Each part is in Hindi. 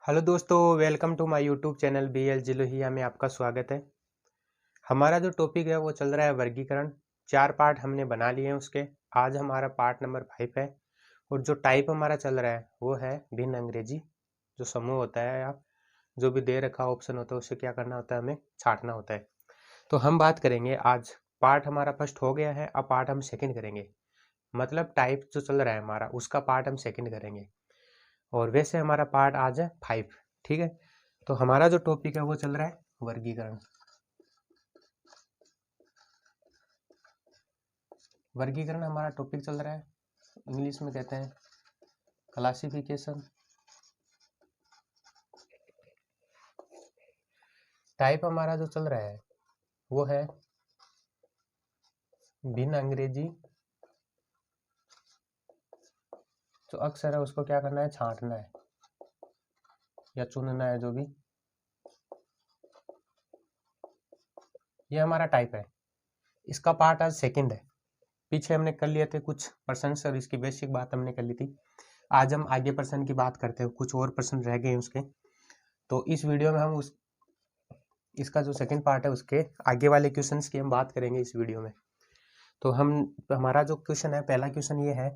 हेलो दोस्तों, welcome to my YouTube channel BL Jilohiya में आपका स्वागत है। हमारा जो टॉपिक है वो चल रहा है वर्गीकरण। 4 पार्ट हमने बना लिए हैं उसके। आज हमारा पार्ट नंबर 5 है और जो टाइप हमारा चल रहा है वो है भिन्न अंग्रेजी। जो समूह होता है या जो भी दे रखा ऑप्शन होता है उसे क्या करना होता है, हमें छांटना होता है। तो हम बात करेंगे आज। पार्ट हमारा फर्स्ट हो गया है, अब पार्ट हम सेकंड करेंगे। मतलब टाइप जो चल रहा है हमारा उसका पार्ट हम सेकंड करेंगे। और वैसे हमारा पार्ट आज है 5। ठीक है, तो हमारा जो टॉपिक है वो चल रहा है वर्गीकरण। वर्गीकरण हमारा टॉपिक चल रहा है, इंग्लिश में कहते हैं क्लासिफिकेशन। टाइप हमारा जो चल रहा है वो है भिन्न अंग्रेजी। जो अक्षर है उसको क्या करना है, छांटना है या चुनना है, जो भी। ये हमारा टाइप है। इसका पार्ट आज सेकंड है। पीछे हमने कर लिए थे कुछ पर्सन और इसकी बेसिक बात हमने कर ली थी। आज हम आगे पर्सन की बात करते हैं, कुछ और पर्सन रह गए उसके। तो इस वीडियो में हम इसका जो सेकंड पार्ट है उसके आगे वाले क्वेश्चंस की हम बात करेंगे इस वीडियो में। तो हमारा जो क्वेश्चन है, पहला क्वेश्चन ये है।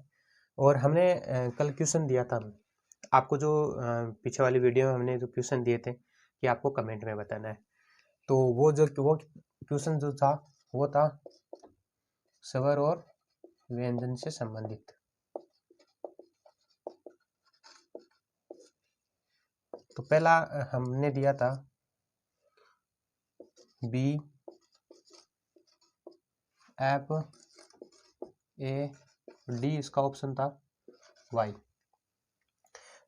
और हमने कल क्वेश्चन दिया था आपको, जो पीछे वाली वीडियो में हमने जो क्वेश्चन दिए थे कि आपको कमेंट में बताना है। तो वो क्वेश्चन जो था वो था स्वर और व्यंजन से संबंधित। तो पहला हमने दिया था बी एफ ए डी, इसका ऑप्शन था वाई।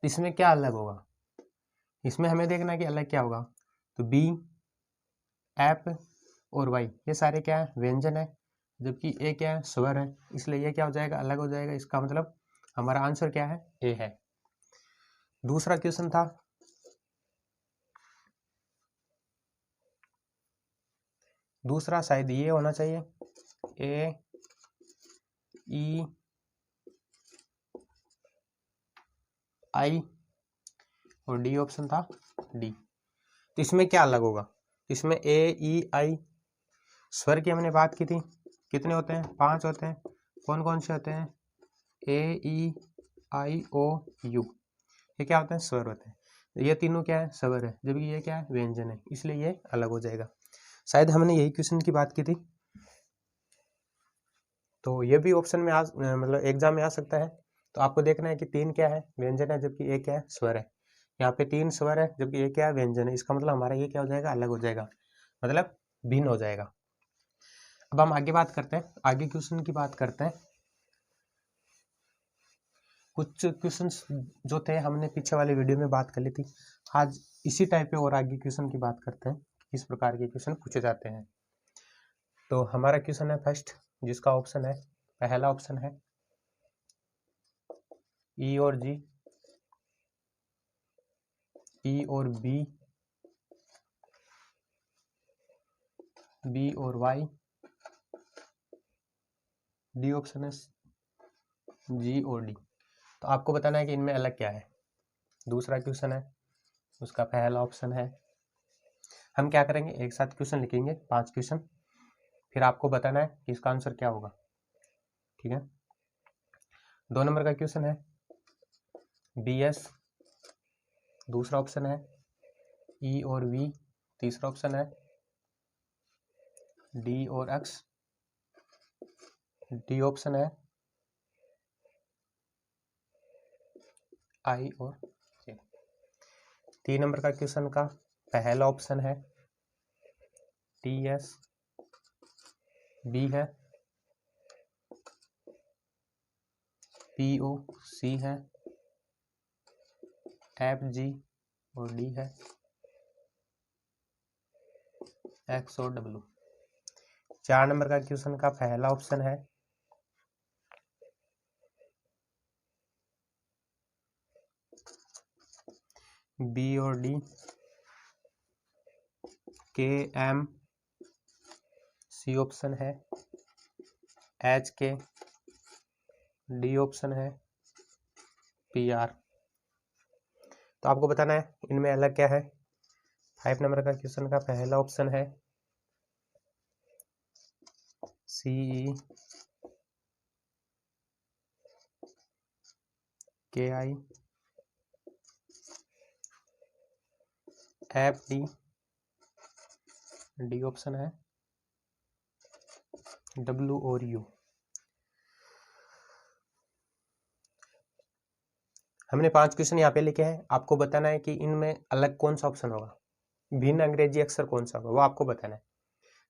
इसमें क्या अलग होगा, इसमें हमें देखना है कि अलग क्या होगा। तो बी एफ और वाई ये सारे क्या है, व्यंजन है, जबकि ए क्या है, स्वर है। इसलिए ये क्या हो जाएगा, अलग हो जाएगा। इसका मतलब हमारा आंसर क्या है, ए है। दूसरा क्वेश्चन था दूसरा शायद ये होना चाहिए, ए ई आई और डी ऑप्शन था डी। तो इसमें क्या अलग होगा, इसमें ए ई आई स्वर की हमने बात की थी, कितने होते हैं, 5 होते हैं। कौन कौन से होते हैं, ए ई आई ओ यू, ये क्या होते हैं, स्वर होते हैं। ये तीनों क्या है, स्वर है, जबकि ये क्या है, व्यंजन है। इसलिए ये अलग हो जाएगा। शायद हमने यही क्वेश्चन की बात की थी। तो ये भी ऑप्शन में मतलब एग्जाम में आ सकता है। तो आपको देखना है कि 3 क्या है, व्यंजन है, जबकि एक क्या है, स्वर है। यहाँ पे 3 स्वर है जबकि एक क्या है, व्यंजन है। इसका मतलब हमारा ये क्या हो जाएगा, अलग हो जाएगा, मतलब भिन्न हो जाएगा। अब हम आगे बात करते हैं, आगे क्वेश्चन की बात करते हैं। कुछ क्वेश्चंस जो थे हमने पीछे वाले वीडियो में बात कर ली थी। आज इसी टाइप पे और आगे क्वेश्चन की बात करते हैं, किस प्रकार के क्वेश्चन पूछे जाते हैं। तो हमारा क्वेश्चन है फर्स्ट, जिसका ऑप्शन है, पहला ऑप्शन है ई और जी, ई और बी, बी और वाई, डी ऑप्शन है जी और डी। तो आपको बताना है कि इनमें अलग क्या है। दूसरा क्वेश्चन है, उसका पहला ऑप्शन है। हम क्या करेंगे, एक साथ क्वेश्चन लिखेंगे, 5 क्वेश्चन, फिर आपको बताना है कि इसका आंसर क्या होगा। ठीक है। 2 नंबर का क्वेश्चन है बी एस, दूसरा ऑप्शन है ई और वी, तीसरा ऑप्शन है डी और एक्स, डी ऑप्शन है आई और जे। 3 नंबर का क्वेश्चन का पहला ऑप्शन है टी एस, बी है पी ओ, सी है एफ जी और डी है एक्स और डब्ल्यू। 4 नंबर का क्वेश्चन का पहला ऑप्शन है बी और डी, के एम, सी ऑप्शन है एच के, डी ऑप्शन है पी आर। तो आपको बताना है इनमें अलग क्या है। 5 नंबर का क्वेश्चन का पहला ऑप्शन है CE KI FD, D option है W और U। हमने 5 क्वेश्चन यहाँ पे लिखे हैं, आपको बताना है कि इनमें अलग कौन सा ऑप्शन होगा, भिन्न अंग्रेजी अक्षर कौन सा होगा, वो आपको बताना है।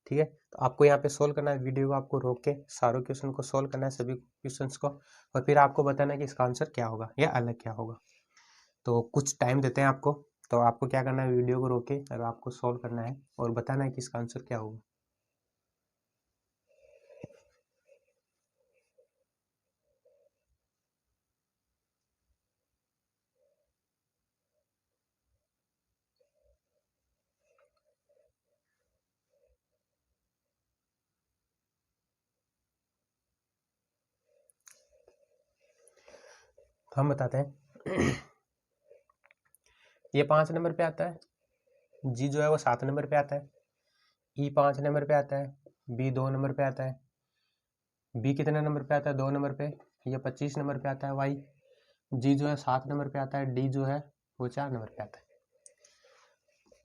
ठीक है, तो आपको यहाँ पे सोल्व करना है, वीडियो को आपको रोक के सारों क्वेश्चन को सोल्व करना है, सभी क्वेश्चंस को, और फिर आपको बताना है कि इसका आंसर क्या होगा या अलग क्या होगा। तो कुछ टाइम देते हैं आपको, तो आपको क्या करना है, वीडियो को रोक के और आपको सोल्व करना है और बताना है कि इसका आंसर क्या होगा। तो हम बताते हैं ये 5 नंबर पे आता है, जी जो है वो 7 नंबर पे आता है, ई 5 नंबर पे आता है, बी 2 नंबर पे आता है, बी कितने नंबर पे आता है 2 नंबर पे, ये 25 नंबर पे आता है वाई, जी जो है 7 नंबर पे आता है, डी जो है वो 4 नंबर पे आता है।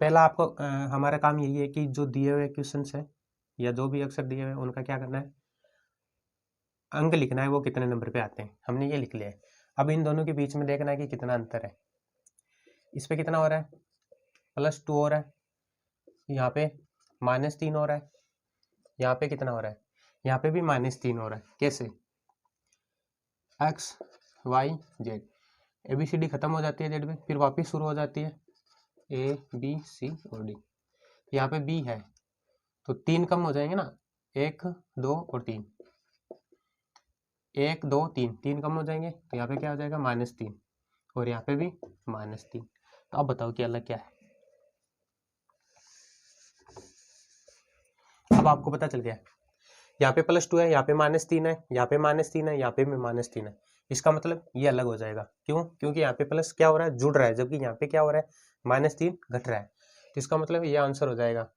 पहला आपको हमारा काम यही है कि जो दिए हुए क्वेश्चन है या जो भी अक्षर दिए हुए हैं उनका क्या करना है, अंक लिखना है, वो कितने नंबर पे आते हैं, हमने ये लिख लिया है। अब इन दोनों के बीच में देखना है कि कितना अंतर है, इस पे कितना हो रहा है, +2 हो रहा है, यहाँ पे -3 हो रहा है, यहाँ पे कितना हो रहा है, यहाँ पे भी -3 हो रहा है। कैसे, एक्स वाई जेड, ABCD खत्म हो जाती है जेड में, फिर वापस शुरू हो जाती है ABC और D, यहाँ पे B है तो 3 कम हो जाएंगे ना, 1 2 और 3, 1 2 3, 3 कम हो जाएंगे, तो यहाँ पे क्या हो जाएगा -3, और यहाँ पे भी -3। तो अब बताओ कि अलग क्या है। अब आपको पता चल गया, यहाँ पे +2 है, यहाँ पे -3 है, यहाँ पे -3 है, यहाँ पे भी -3 है, इसका मतलब ये अलग हो जाएगा। क्यों, क्योंकि यहाँ पे प्लस क्या हो रहा है, जुड़ रहा है, जबकि यहाँ पे क्या हो रहा है, -3 घट रहा है, तो इसका मतलब ये आंसर हो जाएगा,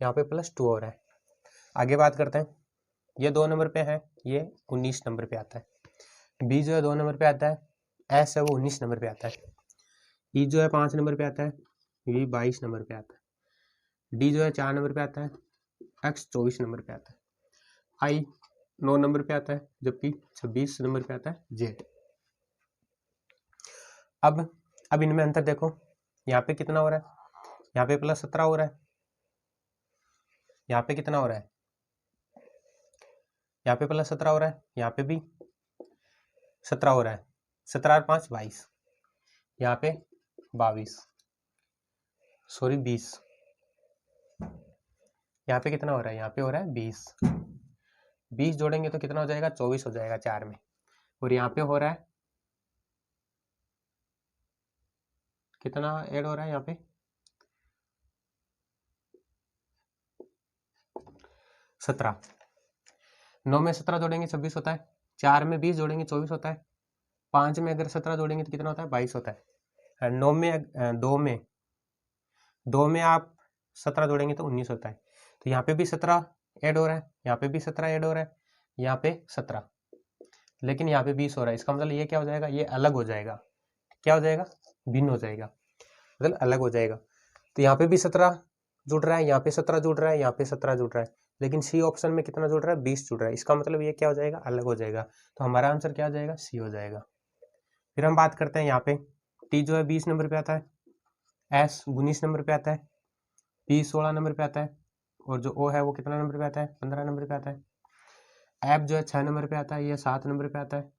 यहाँ पे +2 हो रहा है। आगे बात करते हैं, ये 2 नंबर पे है, ये 19 नंबर पे आता है, बी जो है 2 नंबर पे आता है, एस है वो 19 नंबर पे आता है, ई जो है 5 नंबर पे आता है, वी 22 नंबर पे आता है, डी जो है 4 नंबर पे आता है, एक्स 24 नंबर पे आता है, आई 9 नंबर पे आता है, जबकि 26 नंबर पे आता है जेड। अब इनमें अंतर देखो, यहाँ पे कितना हो रहा है, यहाँ पे +17 हो रहा है, यहाँ पे कितना हो रहा है, यहाँ पे +17 हो रहा है, यहाँ पे भी 17 हो रहा है, 17 और 5 22, यहाँ पे 22 सॉरी 20, यहाँ पे कितना हो रहा है, यहाँ पे हो रहा है 20, 20 जोड़ेंगे तो कितना हो जाएगा, 24 हो जाएगा 4 में, और यहाँ पे हो रहा है कितना ऐड हो रहा है, यहाँ पे 17, 9 में 17 जोड़ेंगे 26 होता है, 4 में 20 जोड़ेंगे 24 होता है, 5 में अगर 17 जोड़ेंगे तो कितना होता है, 22 होता है, 9 में 2 में आप 17 जोड़ेंगे तो 19 होता है, तो यहाँ पे भी 17 ऐड हो रहा है, यहाँ पे भी 17 ऐड हो रहा है, यहाँ पे 17, लेकिन यहाँ पे 20 हो रहा है, इसका मतलब ये क्या हो जाएगा, ये अलग हो जाएगा, क्या हो जाएगा, भिन्न हो जाएगा, मतलब अलग हो जाएगा। तो यहाँ पे भी 17 जुड़ रहा है, यहाँ पे 17 जुड़ रहा है, यहाँ पे 17 जुड़ रहा है, लेकिन सी ऑप्शन में कितना जुड़ रहा है, 20 जुड़ रहा है, इसका मतलब ये क्या हो जाएगा, अलग हो जाएगा, तो हमारा आंसर क्या हो जाएगा, सी हो जाएगा। फिर हम बात करते हैं, यहाँ पे टी जो है 20 नंबर पे आता है, एस 19 नंबर पे आता है, पी 16 नंबर पे आता है, और जो ओ है वो कितना नंबर पे आता है, 15 नंबर पे आता है, एफ जो है 6 नंबर पे आता है, ये 7 नंबर पे आता है,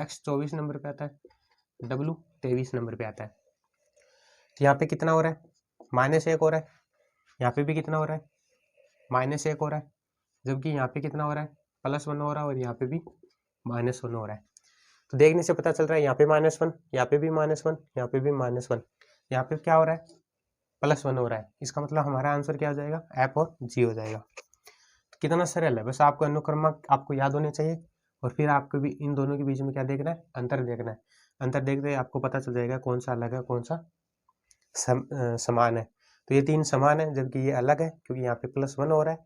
एक्स 24 नंबर पे आता है, डब्ल्यू 23 नंबर पे आता है। तो यहाँ पे कितना हो रहा है, -1 हो रहा है, यहाँ पे भी कितना हो रहा है, -1 हो रहा है, जबकि यहाँ पे कितना हो रहा है, +1 हो रहा है, और यहाँ पे भी -1 हो रहा है। तो देखने से पता चल रहा है, यहाँ पे -1, यहाँ पे भी -1, यहाँ पे भी -1, यहाँ पे क्या हो रहा है, +1 हो रहा है, इसका मतलब हमारा आंसर क्या हो जाएगा, एफ और जी हो जाएगा। तो कितना सरल है, बस आपको अनुक्रमांक आपको याद होने चाहिए, और फिर आपको भी इन दोनों के बीच में क्या देखना है, अंतर देखना है। अंतर देखते ही आपको पता चल जाएगा कौन सा अलग है कौन सा समान है। तो ये 3 समान है जबकि ये अलग है, क्योंकि यहाँ पे +1 हो रहा है,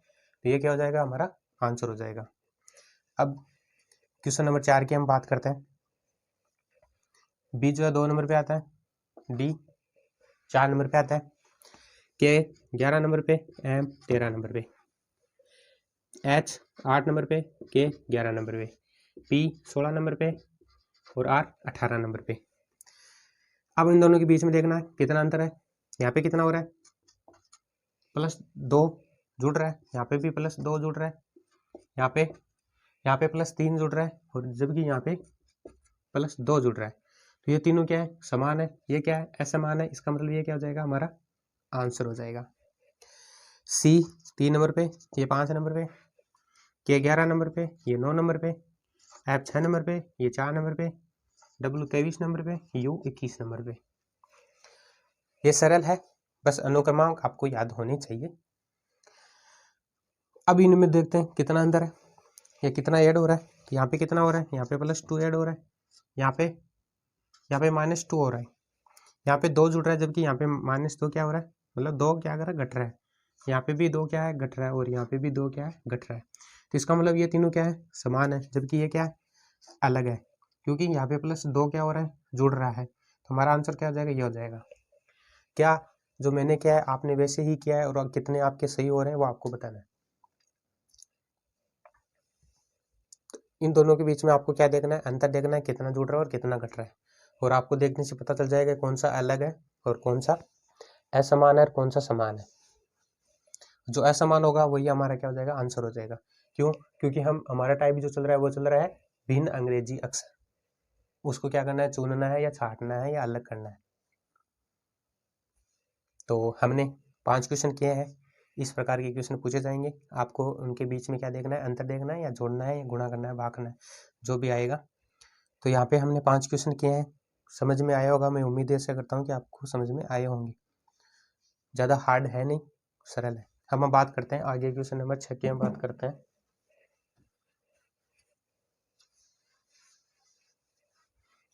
तो ये क्या हो जाएगा, हमारा आंसर हो जाएगा। अब क्वेश्चन नंबर 4 की हम बात करते हैं। बी जो है 2 नंबर पे आता है, डी 4 नंबर पे आता है, के 11 नंबर पे, एम 13 नंबर पे, एच 8 नंबर पे, के 11 नंबर पे, पी 16 नंबर पे और आर 18 नंबर पे। अब इन दोनों के बीच में देखना है कितना अंतर है। यहाँ पे कितना हो रहा है, +2 जुड़ रहा है, यहाँ पे भी +2 जुड़ रहा है, यहाँ पे +3 जुड़ रहा है, और जबकि यहाँ पे +2 जुड़ रहा है। तो ये तीनों क्या है, समान है, ये क्या है, असमान है। इसका मतलब ये क्या हो जाएगा, हमारा आंसर हो जाएगा। सी 3 नंबर पे, ये 5 नंबर पे, के 11 नंबर पे, ये 9 नंबर पे, एफ 6 नंबर पे, ये 4 नंबर पे, डब्ल्यू 23 नंबर पे, यू 21 नंबर पे। ये सरल है, बस अनुक्रमांक आपको याद होने चाहिए। अब इनमें देखते हैं कितना अंतर है, ये कितना ऐड हो रहा है। यहाँ पे कितना हो रहा है, यहाँ पे +2 ऐड हो रहा है, यहाँ पे -2 हो रहा है, यहाँ पे 2 जुड़ रहा है, जबकि यहाँ पे -2 क्या हो रहा है, मतलब 2 क्या कर रहा है, घट रहा है। यहाँ पे भी 2 क्या है, घट रहा है, और यहाँ पे भी 2 क्या है, घट रहा है। तो इसका मतलब ये तीनों क्या है, समान है, जबकि ये क्या है, अलग है, क्योंकि यहाँ पे +2 क्या हो रहा है, जुड़ रहा है। तो हमारा आंसर क्या हो जाएगा, ये हो जाएगा। क्या जो मैंने किया है आपने वैसे ही किया है, और कितने आपके सही हो रहे हैं वो आपको बताना है। इन दोनों के बीच में आपको क्या देखना है, अंतर देखना है, कितना जुड़ रहा है और कितना घट रहा है। और आपको देखने से पता चल जाएगा कौन सा अलग है और कौन सा असमान है और कौन सा समान है। जो असमान होगा वही हमारा क्या हो जाएगा, आंसर हो जाएगा। क्यों, क्योंकि हमारा टाइप जो चल रहा है वो चल रहा है भिन्न अंग्रेजी अक्षर। उसको क्या करना है, चुनना है या छांटना है या अलग करना है। तो हमने 5 क्वेश्चन किए हैं। इस प्रकार के क्वेश्चन पूछे जाएंगे, आपको उनके बीच में क्या देखना है, अंतर देखना है, या जोड़ना है, या गुणा करना है, भाग करना है, जो भी आएगा। तो यहाँ पे हमने 5 क्वेश्चन किए हैं, समझ में आया होगा। मैं उम्मीद ऐसे करता हूँ कि आपको समझ में आए होंगे। ज़्यादा हार्ड है नहीं, सरल है। हम बात करते हैं आगे, क्वेश्चन नंबर 6 की हम बात करते हैं।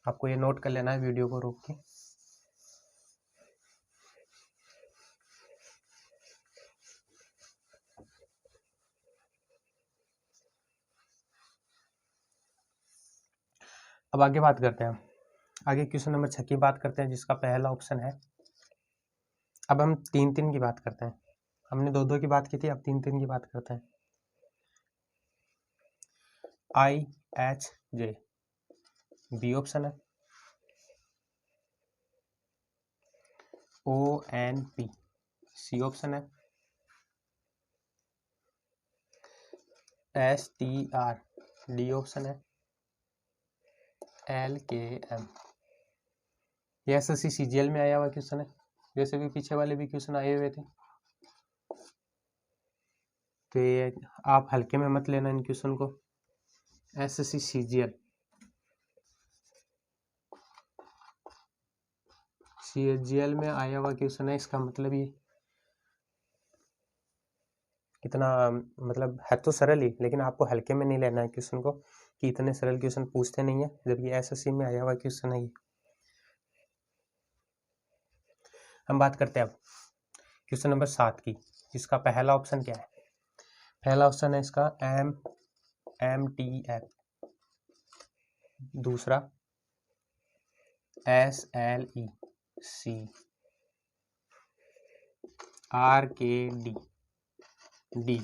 आपको ये नोट कर लेना है वीडियो को रोक के। अब आगे बात करते हैं, आगे क्वेश्चन नंबर 6 की बात करते हैं, जिसका पहला ऑप्शन है। अब हम 3-3 की बात करते हैं। हमने 2-2 की बात की थी, अब 3-3 की बात करते हैं। IHJ बी ऑप्शन है, ONP सी ऑप्शन है, STR डी ऑप्शन है, LKM ये SSC CGL में आया हुआ क्वेश्चन है। वैसे भी पीछे वाले भी क्वेश्चन आए हुए थे, तो ये आप हल्के में मत लेना इन क्वेश्चन को। SSC CGL में आया हुआ क्वेश्चन है, इसका मतलब ये कितना, मतलब है तो सरल ही, लेकिन आपको हल्के में नहीं लेना है क्वेश्चन को, कि इतने सरल क्वेश्चन पूछते नहीं है, जबकि SSC में आया हुआ क्वेश्चन है ये। हम बात करते हैं अब क्वेश्चन नंबर 7 की, जिसका पहला ऑप्शन क्या है। पहला ऑप्शन है इसका MTF, दूसरा SLEC, RKD, D,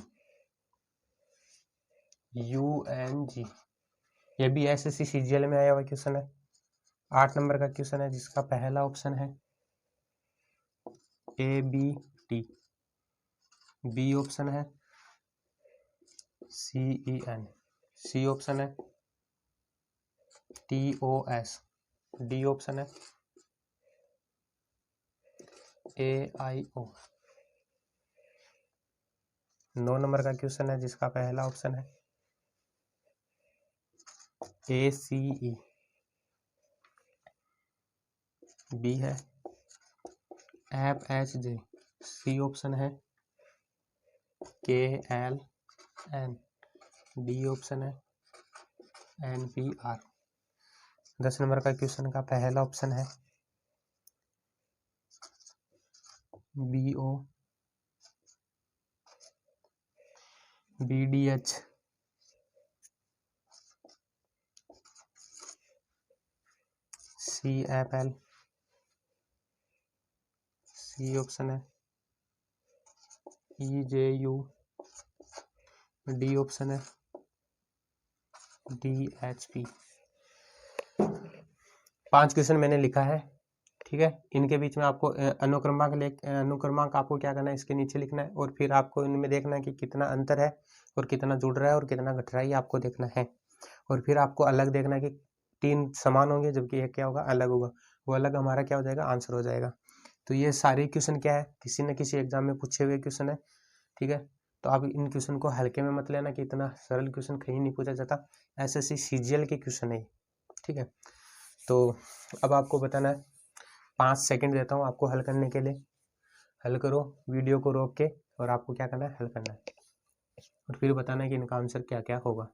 UNG। ये भी SSC CGL में आया हुआ क्वेश्चन है, 8 नंबर का क्वेश्चन है, जिसका पहला ऑप्शन है ABT, बी ऑप्शन है CEN, सी ऑप्शन है TOS, डी ऑप्शन है AIO। 9 नंबर का क्वेश्चन है, जिसका पहला ऑप्शन है ACE, बी है FHJ, सी ऑप्शन है KLN, डी ऑप्शन है NPR। 10 नंबर का क्वेश्चन का पहला ऑप्शन है BO BDH CFL, C option है EJU, डी ऑप्शन है DHP। 5 क्वेश्चन मैंने लिखा है, ठीक है। इनके बीच में आपको अनुक्रमांक आपको क्या करना है, इसके नीचे लिखना है और फिर आपको इनमें देखना है कि कितना अंतर है और कितना जुड़ रहा है और कितना घट रहा है, ये आपको देखना है। और फिर आपको अलग देखना है कि 3 समान होंगे जबकि एक क्या होगा, अलग होगा। वो अलग हमारा क्या हो जाएगा, आंसर हो जाएगा। तो ये सारे क्वेश्चन क्या है, किसी न किसी एग्जाम में पूछे हुए क्वेश्चन है, ठीक है। तो आप इन क्वेश्चन को हल्के में मत लेना कि इतना सरल क्वेश्चन कहीं नहीं पूछा जाता, SSC CGL के क्वेश्चन है, ठीक है। तो अब आपको बताना है, 5 सेकंड देता हूँ आपको हल करने के लिए। हल करो, वीडियो को रोक के, और आपको क्या करना है, हल करना है और फिर बताना है कि इनका आंसर क्या क्या होगा।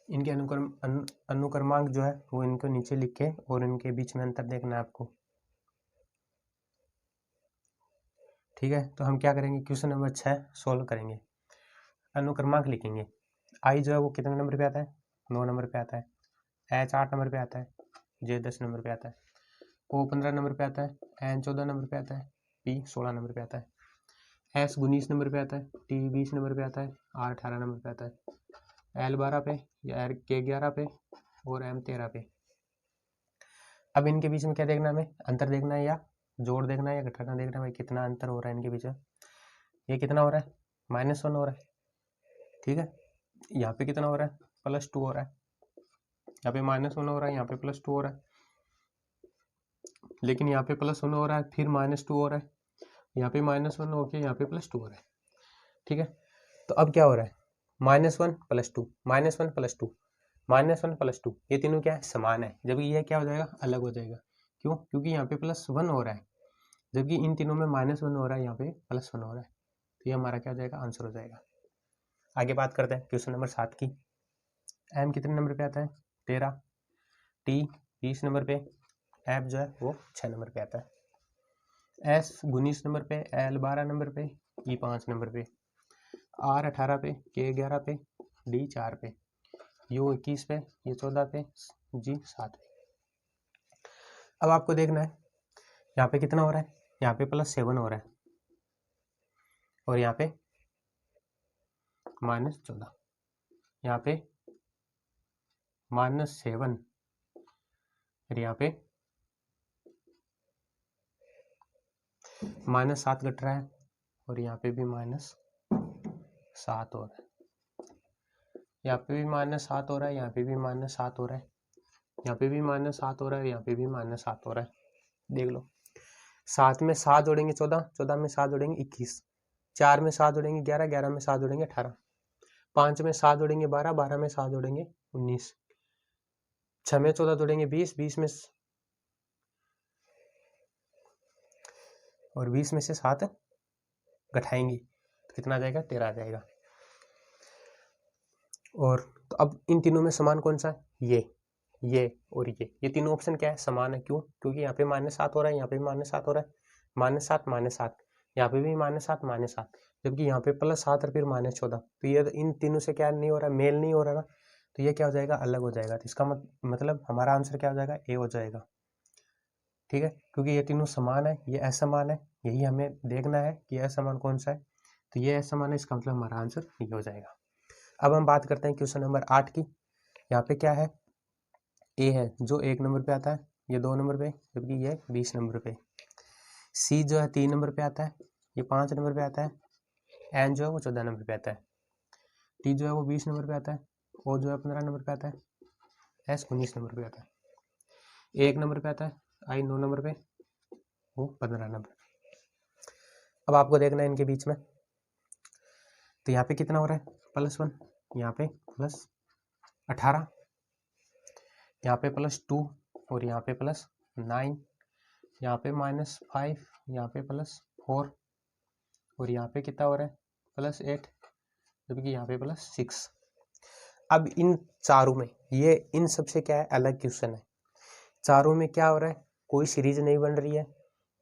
इनके अनुक्रमांक जो है वो इनको नीचे लिख के और इनके बीच में अंतर देखना है आपको, ठीक है। तो हम क्या करेंगे, क्वेश्चन नंबर 6 सोल्व करेंगे। अनुक्रमांक लिखेंगे। आई जो है वो कितने नंबर पे आता है, 9 नंबर पे आता है। H 8 नंबर पे आता है। J 10 नंबर पे आता है। O 15 नंबर पे आता है। N 14 नंबर पे आता है। P 16 नंबर पे आता है। S 19 नंबर पे आता है। T 20 नंबर पे आता है। R 18 नंबर पे आता है। L 12 पे, या K 11 पे और M 13 पे। अब इनके बीच में क्या देखना है, हमें अंतर देखना है या जोड़ देखना है या घटाना देखना है, भाई कितना अंतर हो रहा है इनके बीच में। ये कितना हो रहा है, -1 हो रहा है, ठीक है। यहाँ पे कितना हो रहा है, +2 हो रहा है। यहाँ पे -1 हो रहा है, यहाँ पे +2 हो रहा है, लेकिन यहाँ पे +1 हो रहा है, फिर -2 हो रहा है, यहाँ पे -1 होके यहाँ पे +2 हो रहा है, ठीक है। तो अब क्या हो रहा है, -1 +2 -1 +2 -1 +2, ये तीनों क्या है, समान है, जबकि यह क्या हो जाएगा, अलग हो जाएगा। क्यों, क्योंकि यहाँ पे +1 हो रहा है, जबकि इन तीनों में -1 हो रहा है, यहाँ पे +1 हो रहा है। तो ये हमारा क्या हो जाएगा, आंसर हो जाएगा। आगे बात करते हैं क्वेश्चन नंबर 7 की। M कितने नंबर पे आता है, 13। T 20 नंबर पे, F जो है वो 6 नंबर पे आता है। S 19 नंबर पे, L 12 नंबर पे, E 5 नंबर पे, R 18 पे, K 11 पे, D 4 पे, U 21 पे, ये 14 पे, G 7 पे। अब आपको देखना है यहाँ पे कितना हो रहा है, यहाँ पे +7 हो रहा है और यहाँ पे -14, यहाँ पे -7 और यहाँ पे -7 घट रहा है और यहाँ पे भी -7 हो रहा है, यहाँ पे भी -7 हो रहा है, यहाँ पे भी -7 हो रहा है, यहाँ पे भी -7 हो रहा है, यहाँ पे भी -7 हो रहा है। देख लो, 7 में 7 जोड़ेंगे 14, 14 में 7 जोड़ेंगे 21, 4 में 7 जोड़ेंगे 11, 11 में 7 जोड़ेंगे 18, 5 में 7 जोड़ेंगे 12, 12 में 7 जोड़ेंगे 19, 6 में 14 जोड़ेंगे 20, 20 में और 20 में से 7 घटाएंगे तो कितना आ जाएगा, 13 आ जाएगा। और तो अब इन तीनों में समान कौन सा है, ये और ये तीनों ऑप्शन क्या है, समान है। क्यों, क्योंकि यहाँ पे -7 हो रहा है, यहाँ पे भी -7 हो रहा है, -7 -7, यहाँ पे भी -7 -7, जबकि यहाँ पे +7 और फिर -14। तो ये इन तीनों से क्या नहीं हो रहा है, मेल नहीं हो रहा ना, तो ये क्या हो जाएगा, अलग हो जाएगा। तो इसका मतलब हमारा आंसर क्या हो जाएगा, ए हो जाएगा, ठीक है। क्योंकि ये तीनों समान है, ये असमान है, यही हमें देखना है कि असमान कौन सा है। तो ये असमान है, इसका मतलब हमारा आंसर ये हो जाएगा। अब हम बात करते हैं क्वेश्चन नंबर 8 की। यहाँ पे क्या है, ए है जो 1 नंबर पे आता है, ये 2 नंबर पे, जबकि ये 20 नंबर पे। सी जो है 3 नंबर पे आता है, ये 5 नंबर पे आता है। एन जो है वो 14 नंबर पे आता है। टी जो है वो 20 नंबर पे आता है। ओ जो है 15 नंबर पे आता है। एस 19 नंबर पे आता है। ए 1 नंबर पे आता है। आई 9 नंबर पे, वो 15 नंबर पे। अब आपको देखना है इनके बीच में, तो यहाँ पे कितना हो रहा है, +1, यहाँ पे +18, यहाँ पे +2 और यहाँ पे +9, यहाँ पे -5, यहाँ पे +4 और यहाँ पे कितना हो रहा है, +8, जबकि यहाँ पे +6। अब इन चारों में ये इन सबसे क्या है, अलग क्वेश्चन है। चारों में क्या हो रहा है, कोई सीरीज नहीं बन रही है,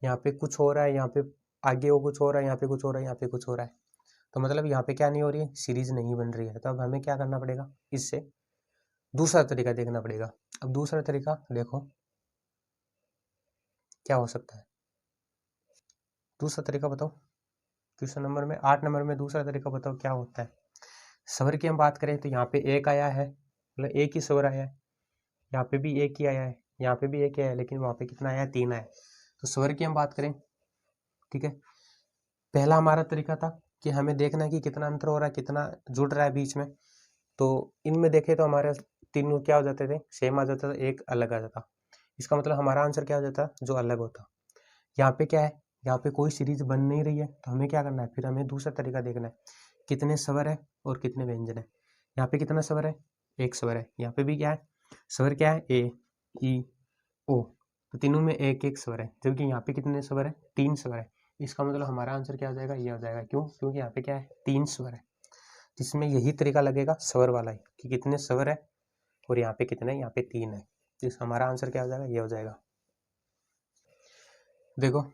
यहाँ पे कुछ हो रहा है, यहाँ पे आगे वो कुछ हो रहा है, यहाँ पे कुछ हो रहा है, यहाँ पे कुछ हो रहा है, तो मतलब यहाँ पे क्या नहीं हो रही है, सीरीज नहीं बन रही है। तो अब हमें क्या करना पड़ेगा, इससे दूसरा तरीका देखना पड़ेगा। अब दूसरा तरीका देखो क्या हो सकता है। दूसरा तरीका बताओ, क्वेश्चन नंबर में 8 नंबर में दूसरा तरीका बताओ क्या होता है। स्वर की हम बात करें तो यहाँ पे एक आया है, मतलब एक ही स्वर आया है, यहाँ पे भी एक ही आया है, यहाँ पे भी एक ही आया है, लेकिन वहाँ पे कितना आया है, 3 आया है। तो स्वर की हम बात करें, ठीक है, पहला हमारा तरीका था कि हमें देखना है कि कितना अंतर हो रहा है, कितना जुड़ रहा है बीच में। तो इनमें देखे तो हमारे तीनों क्या हो जाते थे, सेम आ जाता था, एक अलग आ जाता। इसका मतलब हमारा आंसर क्या हो जाता, जो अलग होता। यहाँ पे क्या है, यहाँ पे कोई सीरीज बन नहीं रही है, तो हमें क्या करना है, फिर हमें दूसरा तरीका देखना है, कितने स्वर है और कितने व्यंजन है। यहाँ पे कितना स्वर है, एक स्वर है। यहाँ पे भी क्या है, स्वर क्या है, ए ई ओ, तो तीनों में एक एक स्वर है, जबकि यहाँ पे कितने स्वर है, 3 स्वर है। इसका मतलब हमारा आंसर क्या हो जाएगा, ये हो जाएगा। क्यों, क्योंकि यहाँ पे क्या है, 3 स्वर है। जिसमें यही तरीका लगेगा स्वर वाला ही, कि कितने स्वर है और यहाँ पे कितने, यहाँ पे 3 है। तो हमारा आंसर क्या हो जाएगा, ये हो जाएगा। देखो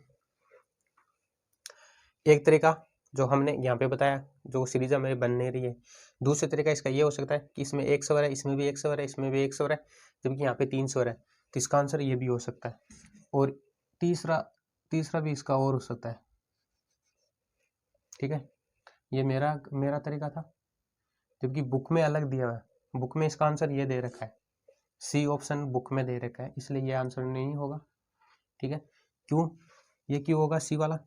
एक तरीका जो हमने यहाँ पे बताया, जो सीरीज हमें बन नहीं रही है। दूसरा तरीका इसका ये हो सकता है कि इसमें एक स्वर है, इसमें भी एक स्वर है, इसमें भी एक स्वर है, जबकि यहाँ पे 3 स्वर है। तो इसका आंसर ये भी हो सकता है। और तीसरा तीसरा भी इसका और हो सकता है। ठीक है, ये मेरा मेरा तरीका था, जबकि बुक में अलग दिया हुआ है। बुक में इसका आंसर ये दे रखा है, सी ऑप्शन बुक में दे रखा है, इसलिए ये आंसर नहीं होगा। ठीक है, क्यों, ये क्यों होगा सी वाला।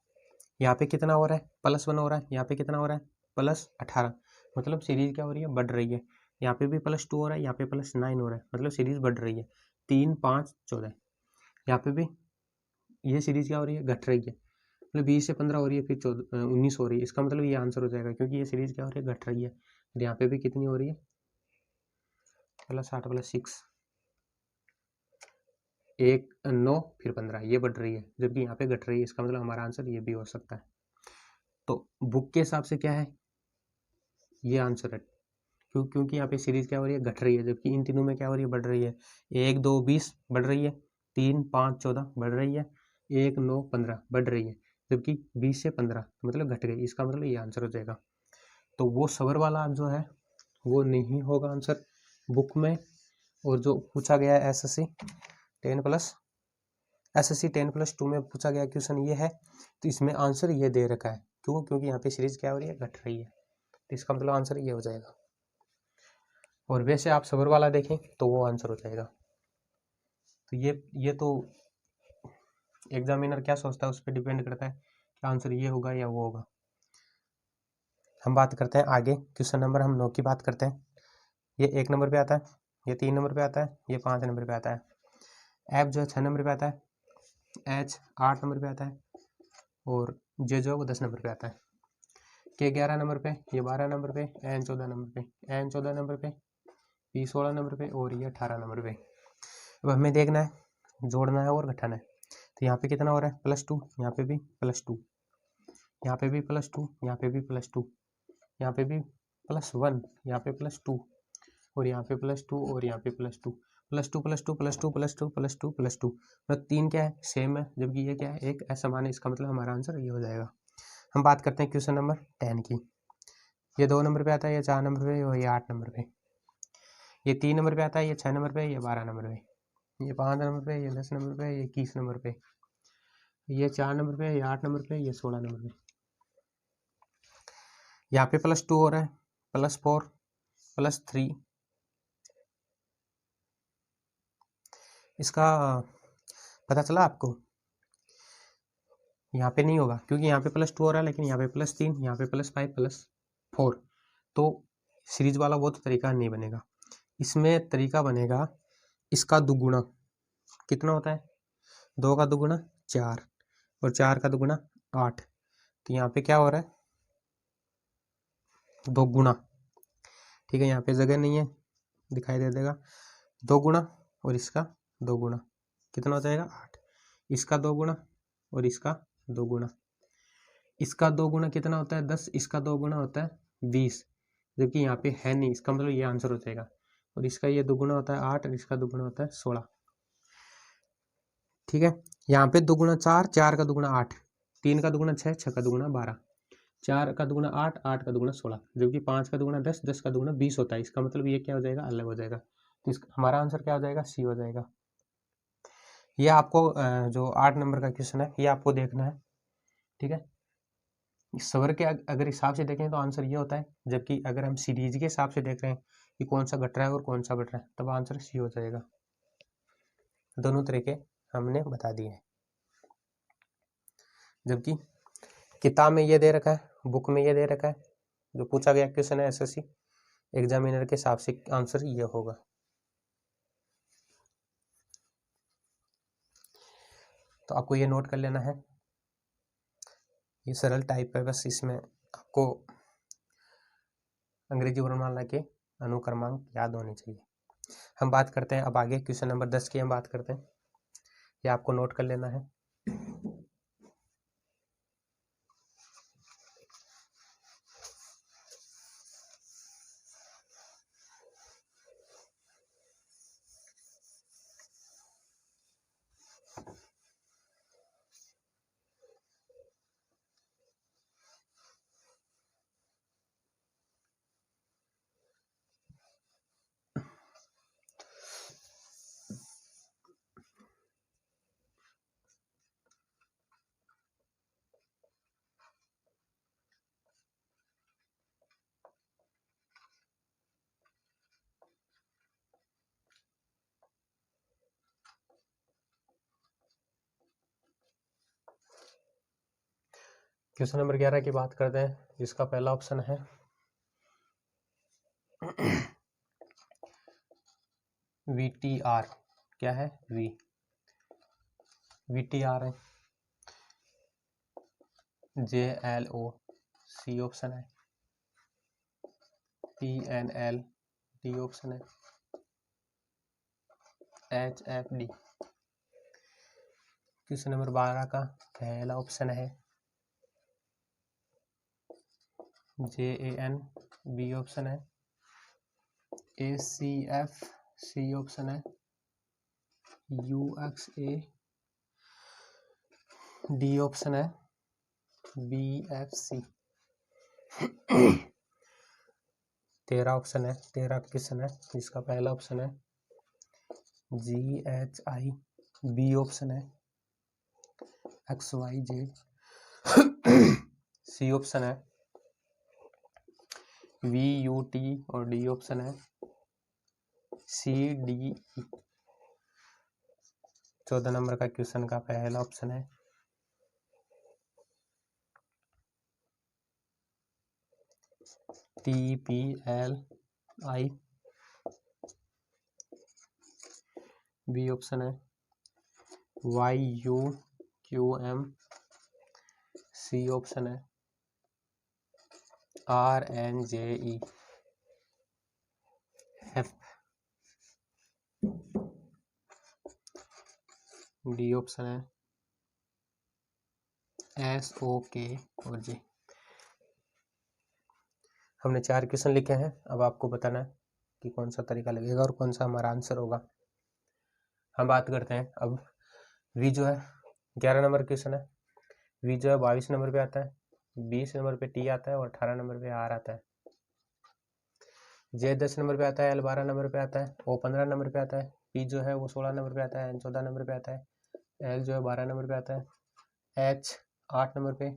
यहाँ पे कितना हो रहा है, +1 हो रहा है, यहाँ पे कितना हो रहा है, +18, मतलब सीरीज क्या हो रही है, बढ़ रही है। यहाँ पे भी +2 हो रहा है, यहाँ पे +9 हो रहा है, मतलब सीरीज बढ़ रही है। 3 5 14, यहाँ पे भी ये सीरीज क्या हो रही है, घट रही है, मतलब 20 से 15 हो रही है, फिर 19 हो रही है। इसका मतलब ये आंसर हो जाएगा, क्योंकि ये सीरीज क्या हो रही है, घट रही है। और यहाँ पे भी कितनी हो रही है, +8 +6, 1 9 फिर 15, ये बढ़ रही है, जबकि यहाँ पे घट रही है। इसका मतलब हमारा आंसर ये भी हो सकता है। तो बुक के हिसाब से क्या है, ये आंसर है। क्योंकि यहाँ पे सीरीज क्या हो रही है, घट रही है, जबकि इन तीनों में क्या हो रही है, बढ़ रही है। 1 2 20 बढ़ रही है, 3 5 14 बढ़ रही है, 1 9 15 बढ़ रही है, जबकि 20 से 15 मतलब घट गई। इसका मतलब ये आंसर हो जाएगा। तो वो सवर वाला जो है वो नहीं होगा आंसर बुक में। और जो पूछा गया है एसएससी 10+2 में पूछा गया क्वेश्चन ये है, तो इसमें आंसर ये दे रखा है। क्यों, क्योंकि यहाँ पे सीरीज क्या हो रही है, घट रही है। तो इसका मतलब आंसर ये हो जाएगा। और वैसे आप सबर वाला देखें तो वो आंसर हो जाएगा। तो ये तो एग्जामिनर क्या सोचता है उस पर डिपेंड करता है कि आंसर ये होगा या वो होगा। हम बात करते हैं आगे, क्वेश्चन नंबर हम 9 की बात करते हैं। ये 1 नंबर पे आता है, ये 3 नंबर पे आता है, ये 5 नंबर पे आता है। एफ जो है 6 नंबर पे आता है, एच 8 नंबर पे आता है, और जे जो है वो 10 नंबर पे आता है। के 11 नंबर पे, ये 12 नंबर पे, एन 14 नंबर पे, एन 14 नंबर पे, पी 16 नंबर पे, और ये 18 नंबर पे। अब हमें देखना है, जोड़ना है और घटाना है। तो यहाँ पे कितना हो रहा है, +2, यहाँ पे भी +2, यहाँ पे भी +2, यहाँ पे भी +2, यहाँ पे भी +1, यहाँ पे +2, और यहाँ पे +2, और यहाँ पे +2, +2 +2 +2 +2 +2 +2, मतलब 3 क्या है, सेम है, जबकि ये क्या है, एक असमान है। इसका मतलब हमारा आंसर ये हो जाएगा। हम बात करते हैं क्वेश्चन नंबर 10 की। ये 2 नंबर पे आता है, ये 4 नंबर पे, और ये 8 नंबर पे। ये 3 नंबर पे आता है, ये 6 नंबर पे, ये 12 नंबर पे, ये 5 नंबर पे, ये 10 नंबर पे, ये 21 नंबर पे, ये 4 नंबर पे, ये 8 नंबर पे, ये 16 नंबर पे। यहाँ पे +2 हो रहा है, +4 +3। इसका पता चला आपको, यहाँ पे नहीं होगा, क्योंकि यहाँ पे +2 हो रहा है, लेकिन यहाँ पे +3, यहाँ पे +5 +4, तो सीरीज वाला वो तो तरीका नहीं बनेगा। इसमें तरीका बनेगा इसका दुगुना। कितना होता है, 2 का दुगुना 4, और 4 का दुगुना 8। तो यहाँ पे क्या हो रहा है, 2 गुना। ठीक है, यहाँ पे जगह नहीं है, दिखाई दे देगा। 2 गुना और इसका 2 गुना, कितना हो जाएगा 8। इसका 2 गुना और इसका 2 गुना, इसका 2 गुना कितना होता है 10, इसका 2 गुना होता है 20, जबकि यहाँ पे है नहीं, इसका मतलब ये आंसर हो जाएगा। और इसका ये दुगुना होता है 8 और इसका दुगुना होता है 16। ठीक है, यहाँ पे दुगुना 4, 4 का दुगुना 8, 3 का दुगुना 6, 6 का दुगुना 12, 4 का दुगुना 8, 8 का दुगुना 16, जबकि 5 का दुगुना 10, 10 का दुगुना 20 होता है। इसका मतलब ये क्या हो जाएगा, अलग हो जाएगा। तो हमारा आंसर क्या हो जाएगा, सी हो जाएगा। ये आपको जो 8 नंबर का क्वेश्चन है ये आपको देखना है। ठीक है, सवर के अगर हिसाब से देखें तो आंसर ये होता है, जबकि अगर हम सीरीज के हिसाब से देख रहे हैं कि कौन सा घट रहा है और कौन सा बढ़ रहा है, तब आंसर सी हो जाएगा। दोनों तरीके हमने बता दिए हैं। जबकि किताब में ये दे रखा है, बुक में ये दे रखा है, जो पूछा गया क्वेश्चन है एसएससी एग्जामिनर के हिसाब से आंसर ये होगा। तो आपको ये नोट कर लेना है, ये सरल टाइप है, बस इसमें आपको अंग्रेजी वर्णमाला के अनुक्रमांक याद होने चाहिए। हम बात करते हैं अब आगे, क्वेश्चन नंबर 10 की हम बात करते हैं, ये आपको नोट कर लेना है। क्वेश्चन नंबर 11 की बात करते हैं, जिसका पहला ऑप्शन है VTR। क्या है, VTR है। JLO सी ऑप्शन है। PNL डी ऑप्शन है। HFD क्वेश्चन नंबर 12 का पहला ऑप्शन है। JAN बी ऑप्शन है। ACF सी ऑप्शन है। UXA डी ऑप्शन है। BFC 13 ऑप्शन है, 13 क्वेश्चन है, जिसका पहला ऑप्शन है GHI बी ऑप्शन है। XYZ सी ऑप्शन है। VUT और डी ऑप्शन है। CDE 14 नंबर का क्वेश्चन का पहला ऑप्शन है TPLI बी ऑप्शन है। YUQM सी ऑप्शन है। RNJE F डी ऑप्शन है। SOK और J। हमने 4 क्वेश्चन लिखे हैं, अब आपको बताना है कि कौन सा तरीका लगेगा और कौन सा हमारा आंसर होगा। हम बात करते हैं अब V जो है 11 नंबर क्वेश्चन है। V जो है 22 नंबर पे आता है, 20 नंबर पे T आता है और 18 नंबर पे R आता है। J 10 नंबर पे आता है, L 12 नंबर पे आता है, O 15 नंबर पे आता है, P जो है वो 16 नंबर पे आता है, N 14 नंबर पे आता है, L जो है 12 नंबर पे आता है, H 8 नंबर पे,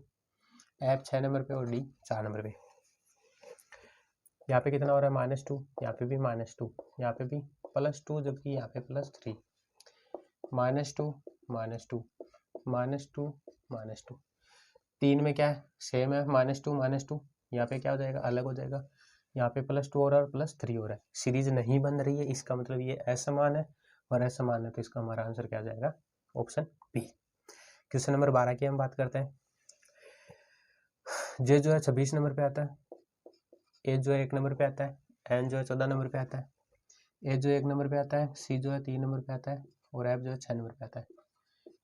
F 6 नंबर पे और D 4 नंबर पे। यहाँ पे कितना हो रहा है, -2, यहाँ पे भी -2, यहाँ पे भी +2, जबकि यहाँ पे +3। -2 -2 -2 -2। 3 में क्या है, सेम है, -2 -2। यहाँ पे क्या हो जाएगा, अलग हो जाएगा। यहाँ पे +2 हो रहा है और +3 हो रहा है। सीरीज नहीं बन रही है, इसका मतलब ये असमान है और असमान है, तो इसका हमारा आंसर क्या आ जाएगा, ऑप्शन बी। क्वेश्चन नंबर 12 की हम बात करते हैं। जे जो है 26 नंबर पे आता है, ए जो है 1 नंबर पे आता है, एन जो है 14 नंबर पे आता है, ए जो 1 नंबर पे आता है, सी जो है 3 नंबर पे आता है और एफ जो है 6 नंबर पे आता है।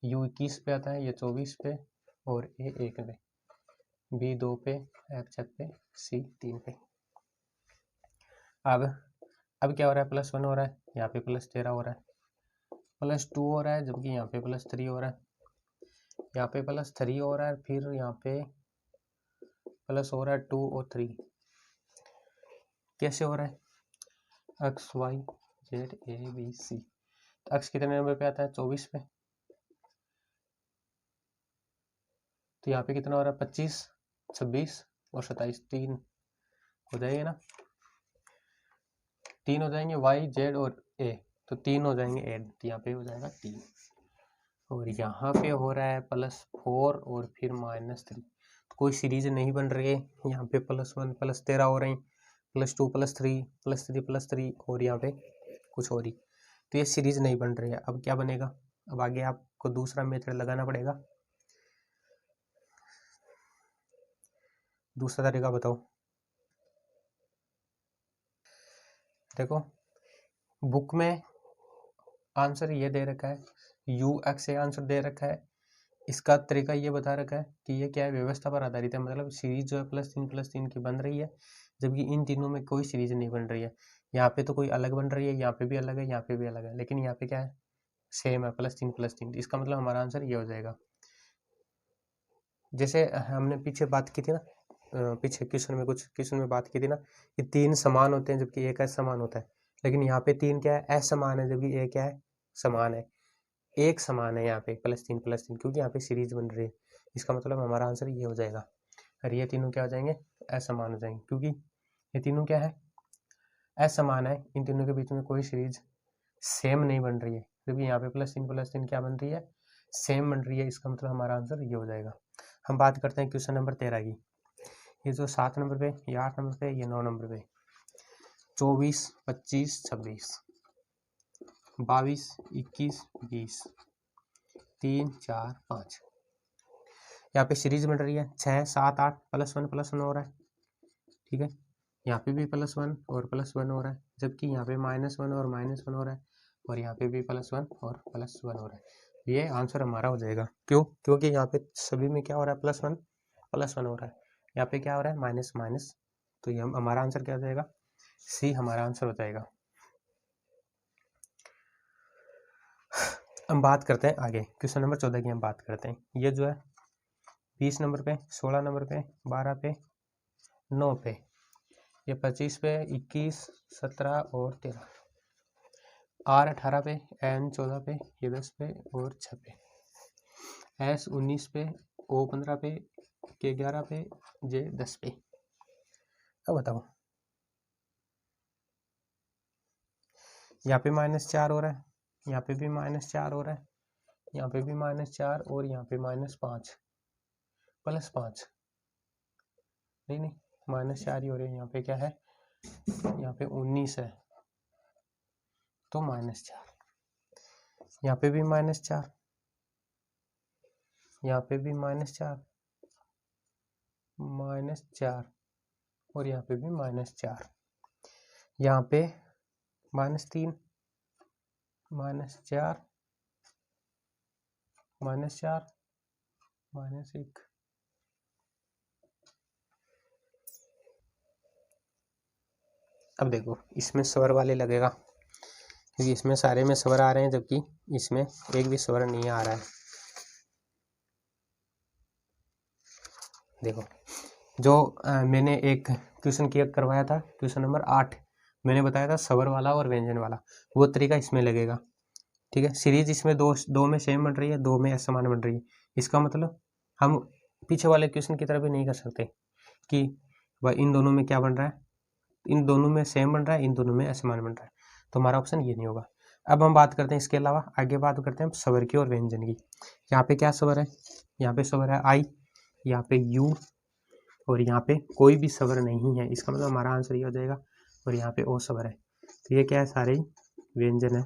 यू 21 पे आता है, ये 24 पे और ए 1 पे, बी 2 पे, एफ 6 पे, सी 3 पे। अब क्या हो रहा है, +1 हो रहा है, यहाँ पे +13 हो रहा है, +2 हो रहा है, जबकि यहाँ पे +3 हो रहा है, यहाँ पे +3 हो रहा है, फिर यहाँ पे प्लस हो रहा है 2 और 3। कैसे हो रहा है, x y z a b c, तो x कितने नंबर पे आता है, 24 पे, तो यहाँ पे कितना हो रहा है, 25, 26 और 27, 3 हो जाएंगे ना, 3 हो जाएंगे y z और a, तो 3 हो जाएंगे ऐड, तो यहाँ पे हो जाएगा 3, और यहाँ पे हो रहा है +4 और फिर -3, तो कोई सीरीज नहीं बन रही है, यहाँ पे +1 +13 हो रही है, +2 +3 +3 +3 और यहाँ पे कुछ हो रही, तो ये सीरीज नहीं बन रही है। अब क्या बनेगा, अब आगे आपको दूसरा मेथड लगाना पड़ेगा, दूसरा तरीका बताओ। देखो बुक में आंसर ये दे रखा है, UX ए आंसर दे रखा है, इसका तरीका ये बता रखा है कि ये क्या है, व्यवस्था पर आधारित है, मतलब सीरीज जो है +3 की बन रही है, जबकि इन तीनों में कोई सीरीज नहीं बन रही है। यहाँ पे तो कोई अलग बन रही है, यहाँ पे भी अलग है, यहाँ पे भी अलग है, लेकिन यहाँ पे क्या है, सेम है, +3, इसका मतलब हमारा आंसर ये हो जाएगा। जैसे हमने पीछे बात की थी ना, पीछे कुछ क्वेश्चन में बात की थी ना कि 3 समान होते हैं जबकि एक असमान होता है, लेकिन यहाँ पे 3 क्या है, असमान है, जबकि एक क्या है, समान है, एक समान है यहाँ पे +3 क्योंकि यहाँ पे सीरीज बन रही है, इसका मतलब हमारा आंसर ये हो जाएगा। और ये तीनों क्या हो जाएंगे, असमान हो जाएंगे, क्योंकि ये तीनों क्या है, असमान है, इन तीनों के बीच में कोई सीरीज सेम नहीं बन रही है, क्योंकि यहाँ पे +3 क्या बन रही है, सेम बन रही है, इसका मतलब हमारा आंसर ये हो जाएगा। हम बात करते हैं क्वेश्चन नंबर 13 की, ये जो 7 नंबर पे, ये 8 नंबर पे, ये 9 नंबर पे, 24 25 26 22 21 20 3 4 5, यहाँ पे सीरीज बन रही है 6 7 8 +1 हो रहा है, ठीक है, यहाँ पे भी +1 और +1 हो रहा है, जबकि यहाँ पे -1 और -1 हो रहा है, और यहाँ पे भी +1 और +1 हो रहा है, ये आंसर हमारा हो जाएगा। क्यों, क्योंकि यहाँ पे सभी में क्या हो रहा है, +1 हो रहा है, यहाँ पे क्या हो रहा है, माइनस, तो ये हमारा आंसर क्या हो जाएगा, सी हमारा आंसर हो जाएगा। हम बात करते हैं आगे, क्वेश्चन नंबर 14 की हम बात करते हैं, ये जो है 20 नंबर पे, 16 नंबर पे, 12 पे, 9 पे, ये 25 पे, 21 17 और 13, R 18 पे, N 14 पे, ये 10 पे और 6 पे, S 19 पे, O 15 पे, K 11 पे, J 10 पे। अब बताओ, यहाँ पे -4 हो रहा है, यहाँ पे भी -4 हो रहा है, यहाँ पे भी -4 और यहाँ पे -5 +5, नहीं -4 ही हो रही है, यहाँ पे क्या है, यहाँ पे 19 है, तो -4, यहाँ पे भी -4, यहाँ पे भी -4 और यहाँ पे भी -4, यहाँ पे -3 -4 -4 -1। अब देखो इसमें स्वर वाले लगेगा, क्योंकि इसमें सारे में स्वर आ रहे हैं, जबकि इसमें एक भी स्वर नहीं आ रहा है। देखो जो मैंने एक क्वेश्चन किया करवाया था, क्वेश्चन नंबर 8, मैंने बताया था स्वर वाला और व्यंजन वाला, वो तरीका इसमें लगेगा, ठीक है। सीरीज इसमें दो में सेम बन रही है, 2 में असमान बन रही है, इसका मतलब हम पीछे वाले क्वेश्चन की तरह भी नहीं कर सकते कि वह इन दोनों में क्या बन रहा है, इन दोनों में सेम बन रहा है, इन दोनों में असमान बन रहा है, तो हमारा ऑप्शन ये नहीं होगा। अब हम बात करते हैं इसके अलावा, आगे बात करते हैं स्वर की और व्यंजन की। यहाँ पे क्या स्वर है, यहाँ पे स्वर है आई, यहाँ पे यू, और यहाँ पे कोई भी स्वर नहीं है, इसका मतलब हमारा आंसर ये हो जाएगा, और यहाँ पे ओ स्वर है, तो ये क्या है, सारे व्यंजन है,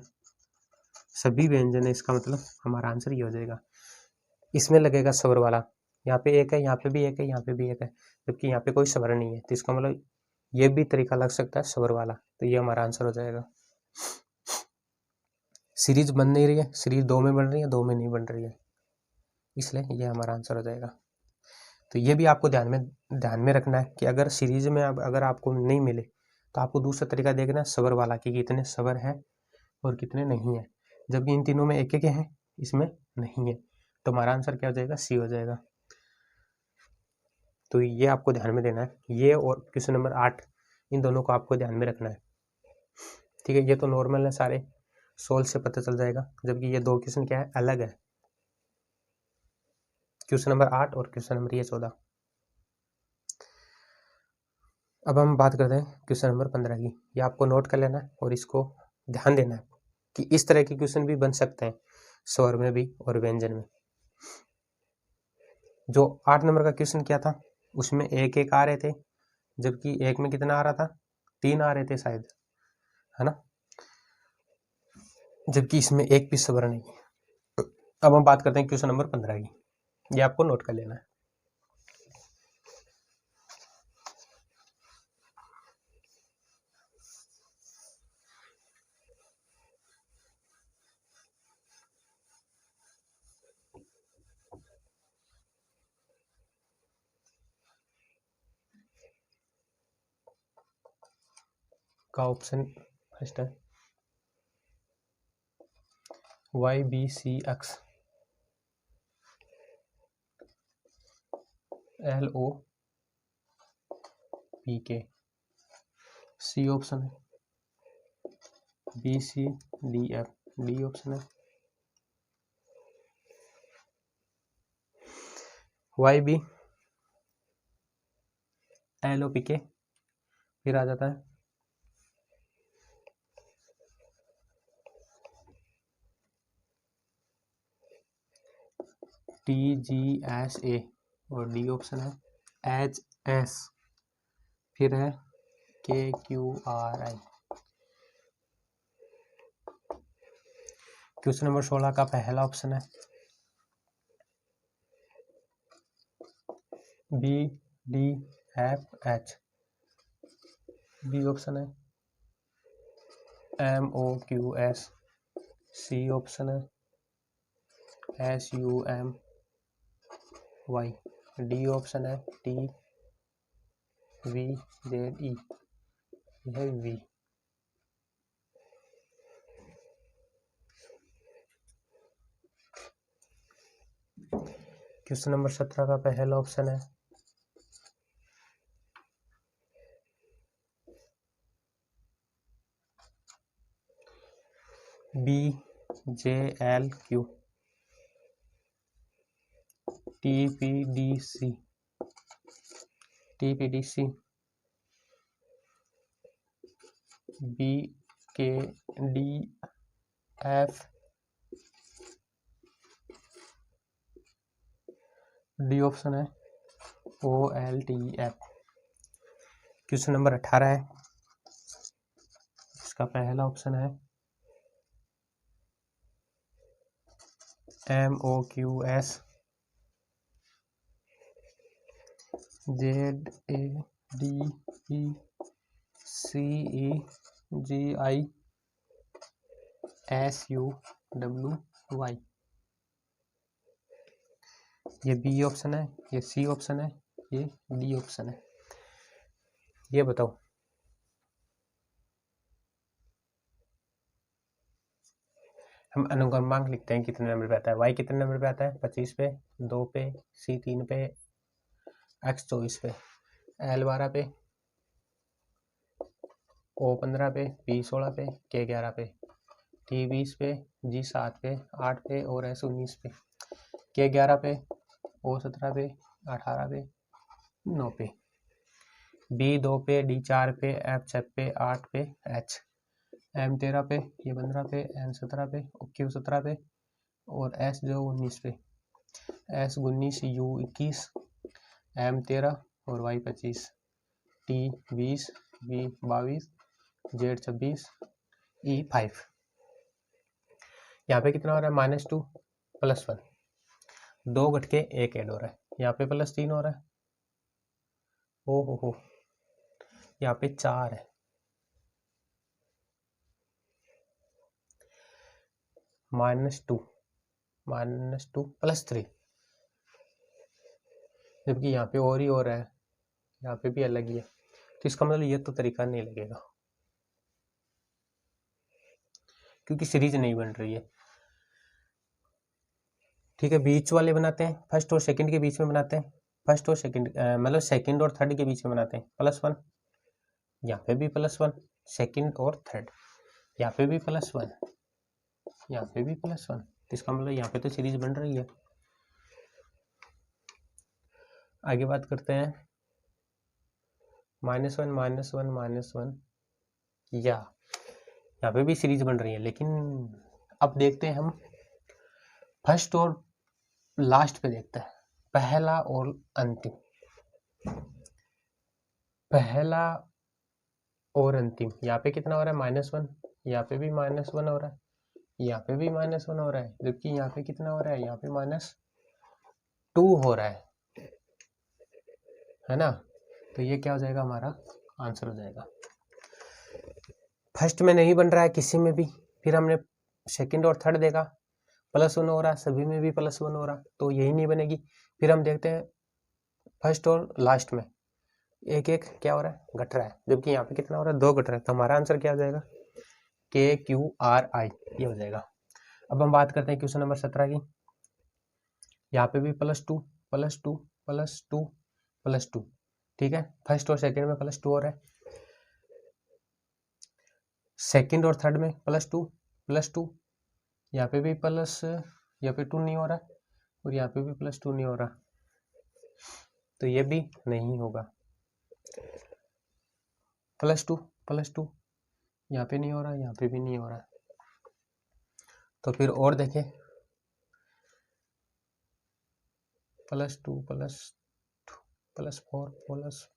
सभी व्यंजन है, इसका मतलब हमारा आंसर ये हो जाएगा। इसमें लगेगा स्वर वाला, यहाँ पे एक है, यहाँ पे भी एक है, यहाँ पे भी एक है, जबकि यहाँ पे कोई स्वर नहीं है, तो इसका मतलब ये भी तरीका लग सकता है स्वर वाला, तो ये हमारा आंसर हो जाएगा। सीरीज बन नहीं रही है, सीरीज 2 में बन रही है, 2 में नहीं बन रही है, इसलिए ये हमारा आंसर हो जाएगा। तो ये भी आपको ध्यान में रखना है कि अगर सीरीज में अगर आपको नहीं मिले तो आपको दूसरा तरीका देखना है सबर वाला कि कितने सबर है और कितने नहीं है, जबकि इन तीनों में एक एक है, इसमें नहीं है, तो हमारा आंसर क्या हो जाएगा, सी हो जाएगा। तो ये आपको ध्यान में देना है, ये और क्वेश्चन नंबर 8 इन दोनों को आपको ध्यान में रखना है, ठीक है। ये तो नॉर्मल है, सारे सोल्व से पता चल जाएगा, जबकि ये दो क्वेश्चन क्या है, अलग है, क्वेश्चन नंबर 8 और क्वेश्चन नंबर ये 14। अब हम बात करते हैं क्वेश्चन नंबर 15 की। ये आपको नोट कर लेना है और इसको ध्यान देना है कि इस तरह के क्वेश्चन भी बन सकते हैं, स्वर में भी और व्यंजन में। जो 8 नंबर का क्वेश्चन क्या था, उसमें एक एक आ रहे थे, जबकि एक में कितना आ रहा था, 3 आ रहे थे शायद, है ना, जबकि इसमें एक भी स्वर नहीं है। अब हम बात करते हैं क्वेश्चन नंबर 15 की, ये आपको नोट कर लेना है। का ऑप्शन फर्स्ट है Y B C X L O P K, C option है B C D F, D option है Y B L O P K, फिर आ जाता है टी जी एस ए, और डी ऑप्शन है एच एस, फिर है K Q R I. Question number 16 का पहला ऑप्शन है B D F H, B option है M O Q S, C option है S U M Y, D option है टी वी जेड ई, यह वी। क्वेश्चन नंबर 17 का पहला ऑप्शन है B J L Q, T P D C, T P D C, B के डी एफ, डी ऑप्शन है O L T F. Question number 18 है, इसका पहला ऑप्शन है M O Q S, Z A D E C E G I S U W Y, ये बी ऑप्शन है, ये सी ऑप्शन है, ये डी ऑप्शन है। ये बताओ हम अनुक्रमांक लिखते हैं कितने नंबर पे आता है, वाई कितने नंबर पे आता है, 25 पे, 2 पे, सी 3 पे, एक्स 24 पे, एल 12 पे, ओ 15 पे, पी 16 पे, के 11 पे, टी 20 पे, जी 7 पे, 8 पे और एस 19 पे, के 11 पे, ओ 17 पे, 18 पे, 9 पे, बी 2 पे, डी 4 पे, एफ 6 पे, 8 पे, एच एम 13 पे, ये 15 पे, एन 17 पे, क्यू 17 पे और एस जो 19 पे, एस 19, यू 21, एम 13 और वाई 25, टी 20, बी 22, जेड 26, ई 5। यहाँ पे कितना हो रहा है, -2 +1, 2 घट के 1 ऐड हो रहा है, यहाँ पे +3 हो रहा है, ओ हो, यहाँ पे 4 है, -2 +3, जबकि यहाँ पे और ही हो रहा है, यहाँ पे भी अलग ही है, तो इसका मतलब ये तो तरीका नहीं लगेगा क्योंकि सीरीज नहीं बन रही है। ठीक है, बीच वाले बनाते हैं, फर्स्ट और सेकंड के बीच में बनाते हैं, फर्स्ट और सेकंड मतलब सेकंड और थर्ड के बीच में बनाते हैं, +1, यहाँ पे भी +1, सेकंड और थर्ड, यहाँ पे भी +1, यहाँ पे भी +1, तो इसका मतलब यहाँ पे तो सीरीज बन रही है। आगे बात करते हैं -1 -1 -1, या यहाँ पे भी सीरीज बन रही है, लेकिन अब देखते हैं हम फर्स्ट और लास्ट पे देखते हैं, पहला और अंतिम, पहला और अंतिम, यहाँ पे कितना हो रहा है -1, यहाँ पे भी -1 हो रहा है, यहाँ पे भी -1 हो रहा है, जबकि यहाँ पे कितना हो रहा है, यहाँ पे -2 हो रहा है ना। तो ये क्या हो जाएगा, हमारा आंसर हो जाएगा। फर्स्ट में नहीं बन रहा है किसी में भी, फिर हमने सेकंड और थर्ड देखा +1 हो रहा है, सभी में भी +1 हो रहा, तो यही नहीं बनेगी। फिर हम देखते हैं फर्स्ट और लास्ट में एक एक क्या हो रहा है, घट रहा है, जबकि यहाँ पे कितना हो रहा है, 2 घट रहा है, तो हमारा आंसर क्या हो जाएगा, KQRI, ये हो जाएगा। अब हम बात करते हैं क्वेश्चन नंबर 17 की। यहाँ पे भी +2 +2 +2 +2, ठीक है, फर्स्ट और सेकंड में +2 हो रहा है, सेकंड और थर्ड में +2 +2, यहाँ पे भी यहाँ पे 2 नहीं हो रहा और यहाँ पे भी +2 नहीं हो रहा, तो ये भी नहीं होगा। +2 यहाँ पे नहीं हो रहा, यहाँ पे भी नहीं हो रहा, तो फिर और देखें, +2 +4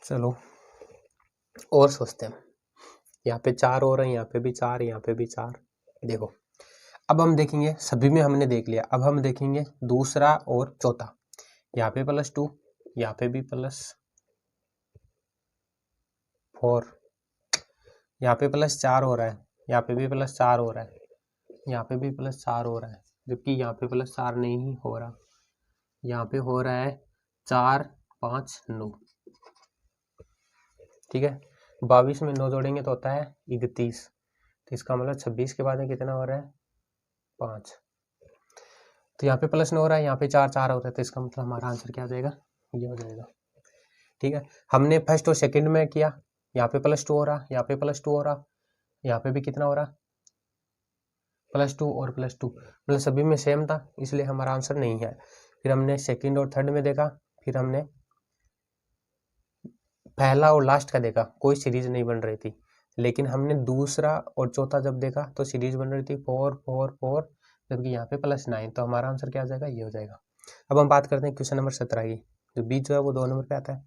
चलो और सोचते हैं। यहाँ पे 4 हो रहे हैं, यहाँ पे भी 4, यहाँ पे भी 4। देखो अब हम देखेंगे, सभी में हमने देख लिया, अब हम देखेंगे दूसरा और चौथा। यहाँ पे +2, यहाँ पे भी +4, यहाँ पे +4 हो रहा है, यहाँ पे भी +4 हो रहा है, यहाँ पे भी +4 हो रहा है, जबकि यहाँ पे +4 नहीं हो रहा, यहाँ पे हो रहा है 4 5 9, ठीक है। 22 में 9 जोड़ेंगे तो होता है 31, तो इसका मतलब 26 के बाद में कितना हो रहा है, 5, तो यहाँ पे +9 हो रहा है, यहाँ पे 4 4 होता है, तो इसका मतलब हमारा आंसर क्या हो जाएगा, ये हो जाएगा। ठीक है, हमने फर्स्ट और सेकंड में किया, यहाँ पे +2 हो रहा, यहाँ पे +2 हो रहा, यहाँ पे भी कितना हो रहा, +2 और +2, मतलब सभी में सेम था, इसलिए हमारा आंसर नहीं है। फिर हमने सेकंड और थर्ड में देखा, फिर हमने पहला और लास्ट का देखा, कोई सीरीज नहीं बन रही थी, लेकिन हमने दूसरा और चौथा जब देखा तो सीरीज बन रही थी 4 4 4, जबकि यहाँ पे +9, तो हमारा आंसर क्या हो जाएगा, ये हो जाएगा। अब हम बात करते हैं क्वेश्चन नंबर 17 की, जो बीच जो है वो 2 नंबर पे आता है,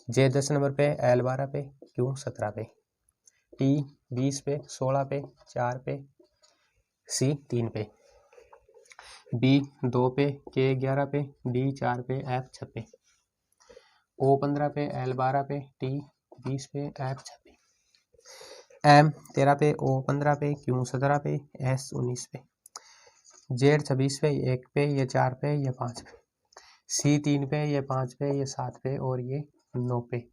J 10 नंबर पे, L 12 पे, Q 17 पे, T 20 पे, 16 पे, 4 पे, C 3 पे, B 2 पे, K 11 पे, D 4 पे, F 6 पे, O 15 पे, L 12 पे, T 20 पे, F 6 पे, M 13 पे, O 15 पे, Q 17 पे, S 19 पे, Z 26 पे, 1 पे, ये 4 पे, ये 5 पे, C 3 पे, ये 5 पे, ये 7 पे और ये 9 पे,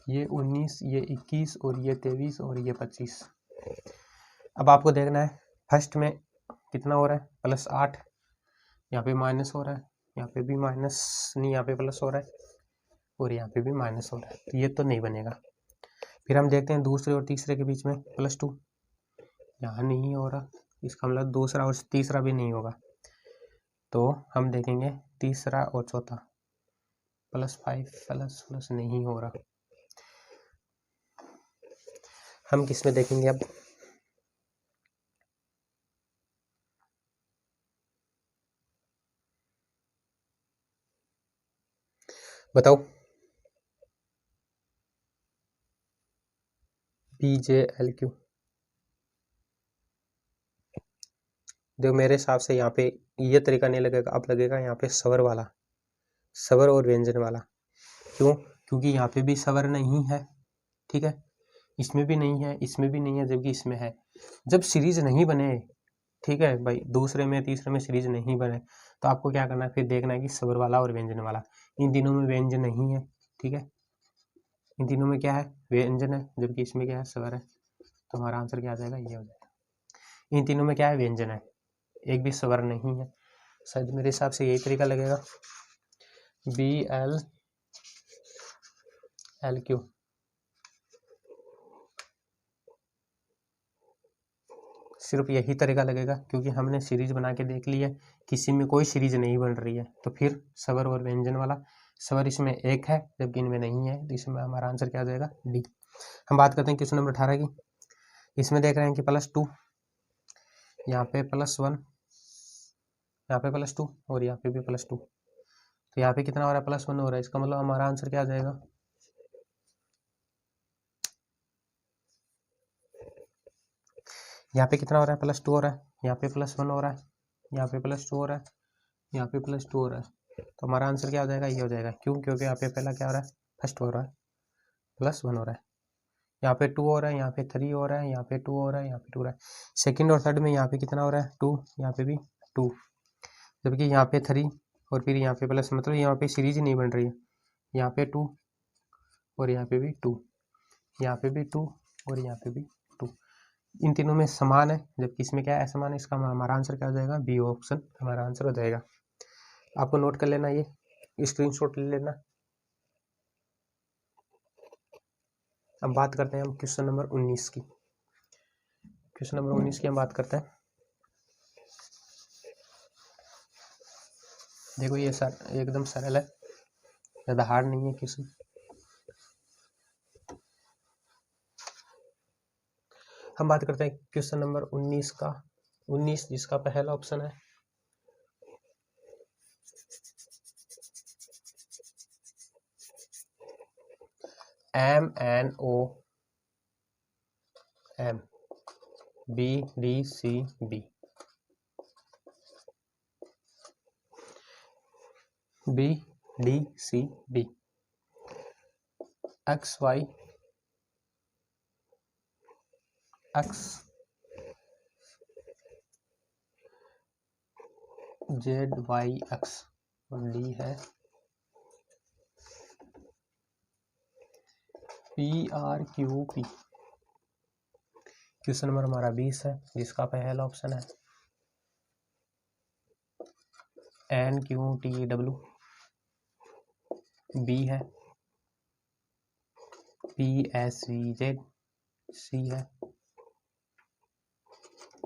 ये 19, ये 21 और ये 23 और ये 25। अब आपको देखना है फर्स्ट में कितना हो रहा है, +8, यहाँ पे माइनस हो रहा है, यहाँ पे भी माइनस नहीं, यहाँ पे प्लस हो रहा है और यहाँ पे भी माइनस हो रहा है, तो ये तो नहीं बनेगा। फिर हम देखते हैं दूसरे और तीसरे के बीच में +2, यहाँ नहीं हो रहा, इसका मतलब दूसरा और तीसरा भी नहीं होगा, तो हम देखेंगे तीसरा और चौथा, +5 प्लस नहीं हो रहा, हम किस में देखेंगे अब, बताओ, BJLQ, देखो मेरे हिसाब से यहाँ पे ये तरीका नहीं लगेगा, अब लगेगा यहाँ पे सवर वाला, सवर और व्यंजन वाला। क्यों? क्योंकि यहाँ पे भी सवर नहीं है, ठीक है, इसमें भी नहीं है, इसमें भी नहीं है, जबकि इसमें है। जब सीरीज नहीं बने, ठीक है भाई, दूसरे में तीसरे में सीरीज नहीं बने, तो आपको क्या करना है, फिर देखना है कि सवर वाला और व्यंजन वाला, इन तीनों में व्यंजन नहीं है, ठीक है, इन तीनों में क्या है, व्यंजन है, जबकि इसमें क्या है, सवर है। तो हमारा आंसर क्या आ जाएगा, ये हो जाएगा। इन तीनों में क्या है, व्यंजन है, एक भी सवर नहीं है। शायद मेरे हिसाब से यही तरीका लगेगा, बी एल एल क्यू। सिर्फ यही तरीका लगेगा, क्योंकि हमने सीरीज बना के देख ली है, किसी में कोई सीरीज नहीं बन रही है, तो फिर सवर और व्यंजन वाला, सवर इसमें एक है जबकि इनमें नहीं है, तो इसमें हमारा आंसर क्या आ जाएगा, डी। हम बात करते हैं क्वेश्चन नंबर 18 की। इसमें देख रहे हैं कि +2, यहाँ पे +1, यहाँ पे +2 और यहाँ पे भी +2, तो यहाँ पे कितना हो रहा है, +1 हो रहा है। इसका मतलब हमारा आंसर क्या आ जाएगा, यहाँ पे कितना हो रहा है, +2 हो रहा है, यहाँ पे +1 हो रहा है, यहाँ पे +2 हो रहा है, यहाँ पे +2 हो रहा है, तो हमारा आंसर क्या हो जाएगा, ये हो जाएगा। क्यों, क्योंकि यहाँ पे पहला क्या हो रहा है, फर्स्ट हो रहा है, +1 हो रहा है, यहाँ पे 2 हो रहा है, यहाँ पे 3 हो रहा है, यहाँ पे 2 हो रहा है, यहाँ पे 2 हो रहा है। सेकंड और थर्ड में यहाँ पे कितना हो रहा है, 2, यहाँ पे भी 2, जबकि यहाँ पे 3 और फिर यहाँ पे प्लस, मतलब यहाँ पे सीरीज ही नहीं बन रही है। यहाँ पे 2 और यहाँ पे भी 2, यहाँ पे भी 2 और यहाँ पे भी 2, इन तीनों में समान है, जबकि इसमें क्या है, असमान है। इसका हमारा आंसर क्या हो जाएगा, बी ऑप्शन हमारा आंसर हो जाएगा। आपको नोट कर लेना, ये स्क्रीनशॉट ले लेना। अब बात करते हैं हम क्वेश्चन नंबर 19 की। क्वेश्चन नंबर 19 की हम बात करते हैं। देखो ये एकदम सरल है, ज़्यादा हार्ड नहीं है क्वेश्चन। हम बात करते हैं क्वेश्चन नंबर 19 का, 19 जिसका पहला ऑप्शन है MNO M BDCB, BDCB XY X ZYX और D है PRQP। क्वेश्चन नंबर हमारा 20 है, जिसका पहला ऑप्शन है NQTW, B है PSVZ, C है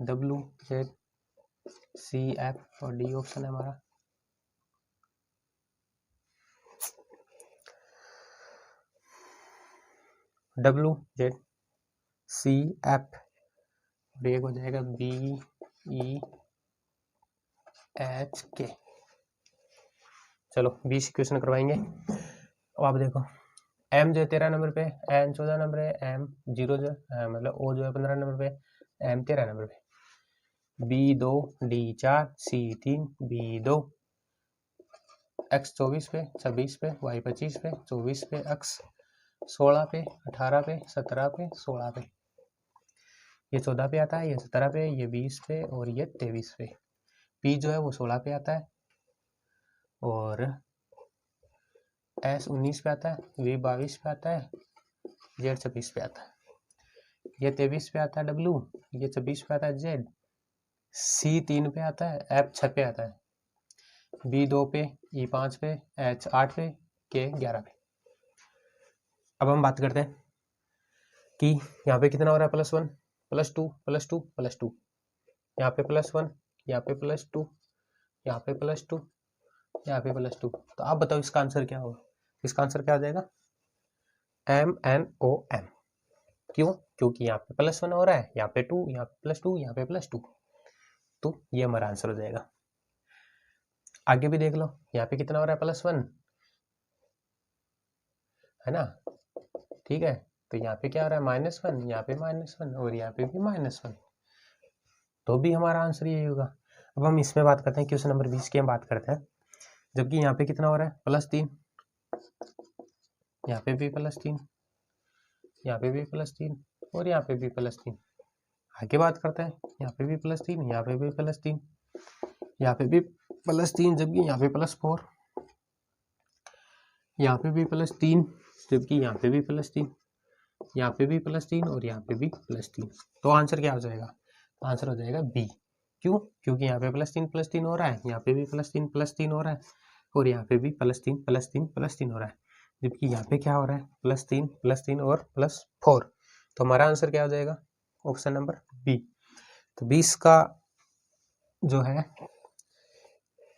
WZCF और D ऑप्शन है हमारा। WZCF ब्रेक हो जाएगा BEHK। चलो 20 क्वेश्चन करवाएंगे। अब आप देखो, M जो है 13 नंबर पे, N 14 नंबर है, M 0 जो मतलब O जो है 15 नंबर पे, M 13 नंबर पे, B2 D4 C3 B2 X 24 पे, 26 पे, Y 25 पे, 24 पे, X 16 पे, 18 पे, 17 पे, 16 पे, ये 14 पे आता है, ये 17 पे, ये 20 पे और ये 23 पे। P जो है वो 16 पे आता है और S 19 पे आता है, V 22 पे आता है, Z 26 पे आता है, ये 23 पे आता है W, ये 26 पे आता है Z, C 3 पे आता है, F 6 पे आता है, B 2 पे, E 5 पे, H 8 पे, K 11 पे। अब हम बात करते हैं कि यहाँ पे कितना हो रहा है, +1 +2 +2 +2, यहाँ पे +1, यहाँ पे +2, यहाँ पे +2, यहाँ पे +2। तो आप बताओ इसका आंसर क्या होगा। इसका आंसर क्या आ जाएगा, MNOM। क्यों, क्योंकि यहाँ पे +1 हो रहा है, यहाँ पे 2, यहाँ पे +2, यहाँ पे +2, तो ये हमारा आंसर हो जाएगा। आगे भी देख लो, यहाँ पे कितना हो रहा है, +1 है ना, ठीक है, तो यहाँ पे क्या हो रहा है, -1, यहाँ पे -1 और यहाँ पे भी -1, तो भी हमारा आंसर यही होगा। अब हम इसमें बात करते हैं, क्वेश्चन नंबर 20 की हम बात करते हैं। जबकि यहाँ पे कितना हो रहा है, +3, यहाँ पे भी +3, यहाँ पे भी +3 और यहाँ पे भी +3। आगे बात करते हैं, यहाँ पे भी +3, यहाँ पे भी +3, यहाँ पे भी +3, जबकि यहाँ पे +4, यहाँ पे भी +3, जबकि यहाँ पे भी +3, यहाँ पे भी +3 और यहाँ पे भी +3। तो आंसर क्या हो जाएगा? आंसर हो जाएगा बी। क्यों? क्योंकि यहाँ पे +3 हो रहा है, यहाँ पे भी +3 हो रहा है और यहाँ पे भी +3 हो रहा है, जबकि यहाँ पे क्या हो रहा है? +3 और +4। तो हमारा आंसर क्या हो जाएगा? Option number B. तो 20 का जो है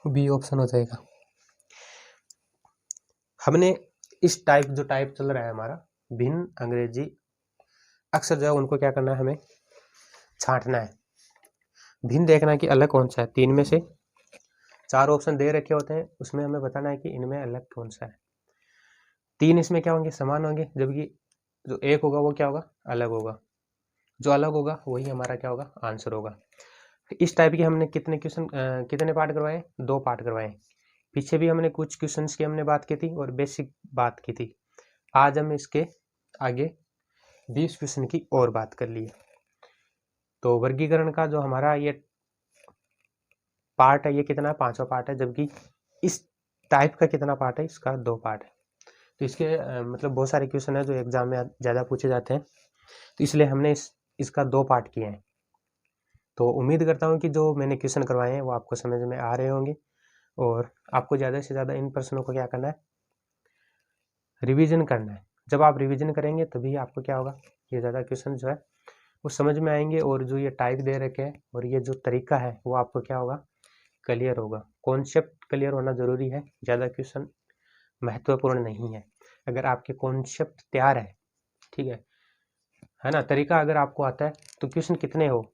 बी ऑप्शन हो जाएगा। हमने इस टाइप जो टाइप चल रहा है हमारा भिन्न अंग्रेजी अक्षर जो है उनको क्या करना है? हमें छांटना है, भिन्न देखना है कि अलग कौन सा है। 3 में से 4 ऑप्शन दे रखे होते हैं, उसमें हमें बताना है कि इनमें अलग कौन सा है। 3 इसमें क्या होंगे? समान होंगे, जबकि जो 1 होगा वो क्या होगा? अलग होगा। जो अलग होगा वही हमारा क्या होगा? आंसर होगा। इस टाइप के हमने कितने क्वेश्चन कितने पार्ट करवाए? 2 पार्ट करवाए। पीछे भी हमने कुछ क्वेश्चंस की हमने बात की थी और बेसिक बात की थी। आज हम इसके आगे 20 क्वेश्चन की और बात कर लिए। तो वर्गीकरण का जो हमारा ये पार्ट है ये कितना? 5वां पार्ट है, जबकि इस टाइप का कितना पार्ट है? इसका 2 पार्ट है। तो इसके मतलब बहुत सारे क्वेश्चन है जो एग्जाम में ज़्यादा पूछे जाते हैं, तो इसलिए हमने इसका 2 पार्ट किए हैं। तो उम्मीद करता हूँ कि जो मैंने क्वेश्चन करवाए हैं वो आपको समझ में आ रहे होंगे और आपको ज़्यादा से ज़्यादा इन प्रश्नों को क्या करना है? रिवीजन करना है। जब आप रिवीजन करेंगे तभी आपको क्या होगा? ये ज़्यादा क्वेश्चन जो है वो समझ में आएंगे और जो ये टाइप दे रखे हैं और ये जो तरीका है वो आपको क्या होगा? क्लियर होगा। कॉन्सेप्ट क्लियर होना ज़रूरी है, ज़्यादा क्वेश्चन महत्वपूर्ण नहीं है। अगर आपके कॉन्सेप्ट तैयार है, ठीक है ना, तरीका अगर आपको आता है तो क्वेश्चन कितने हो,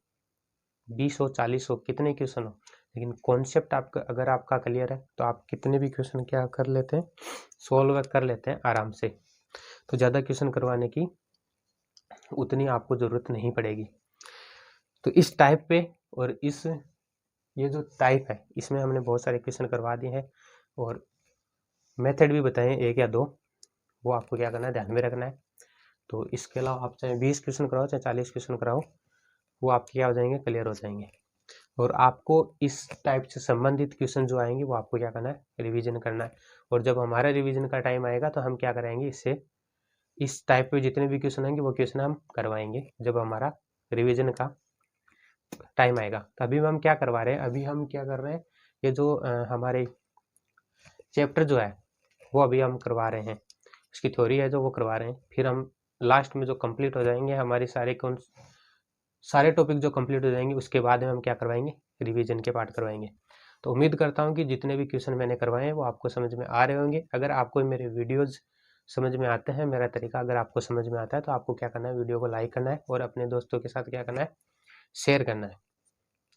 20 हो 40 हो, कितने क्वेश्चन हो, लेकिन कॉन्सेप्ट आपका अगर आपका क्लियर है तो आप कितने भी क्वेश्चन क्या कर लेते हैं? सॉल्व कर लेते हैं आराम से। तो ज़्यादा क्वेश्चन करवाने की उतनी आपको ज़रूरत नहीं पड़ेगी। तो इस टाइप पे और ये जो टाइप है इसमें हमने बहुत सारे क्वेश्चन करवा दिए हैं और मेथड भी बताए 1 या 2, वो आपको क्या करना है? ध्यान में रखना है। तो इसके अलावा आप चाहे 20 क्वेश्चन कराओ चाहे 40 क्वेश्चन कराओ, वो आपके क्या हो जाएंगे? क्लियर हो जाएंगे। और आपको इस टाइप से संबंधित क्वेश्चन जो आएंगे वो आपको क्या करना है? रिवीजन करना है। और जब हमारा रिवीजन का टाइम आएगा तो हम क्या कराएंगे? इससे इस टाइप पे जितने भी क्वेश्चन आएंगे वो क्वेश्चन हम करवाएंगे जब हमारा रिवीजन का टाइम आएगा। तो अभी हम क्या करवा रहे हैं? अभी हम क्या कर रहे हैं? ये जो हमारे चैप्टर जो है वो अभी हम करवा रहे हैं, इसकी थ्योरी है जो वो करवा रहे हैं। फिर हम लास्ट में जो कंप्लीट हो जाएंगे हमारे सारे टॉपिक जो कंप्लीट हो जाएंगे उसके बाद में हम क्या करवाएंगे? रिवीजन के पार्ट करवाएंगे। तो उम्मीद करता हूँ कि जितने भी क्वेश्चन मैंने करवाए हैं वो आपको समझ में आ रहे होंगे। अगर आपको मेरे वीडियोज़ समझ में आते हैं, मेरा तरीका अगर आपको समझ में आता है तो आपको क्या करना है? वीडियो को लाइक करना है और अपने दोस्तों के साथ क्या करना है? शेयर करना है,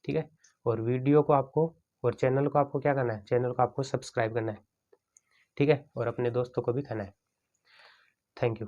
ठीक है। और वीडियो को आपको और चैनल को आपको क्या करना है? चैनल को आपको सब्सक्राइब करना है, ठीक है, और अपने दोस्तों को भी करना है। Thank you.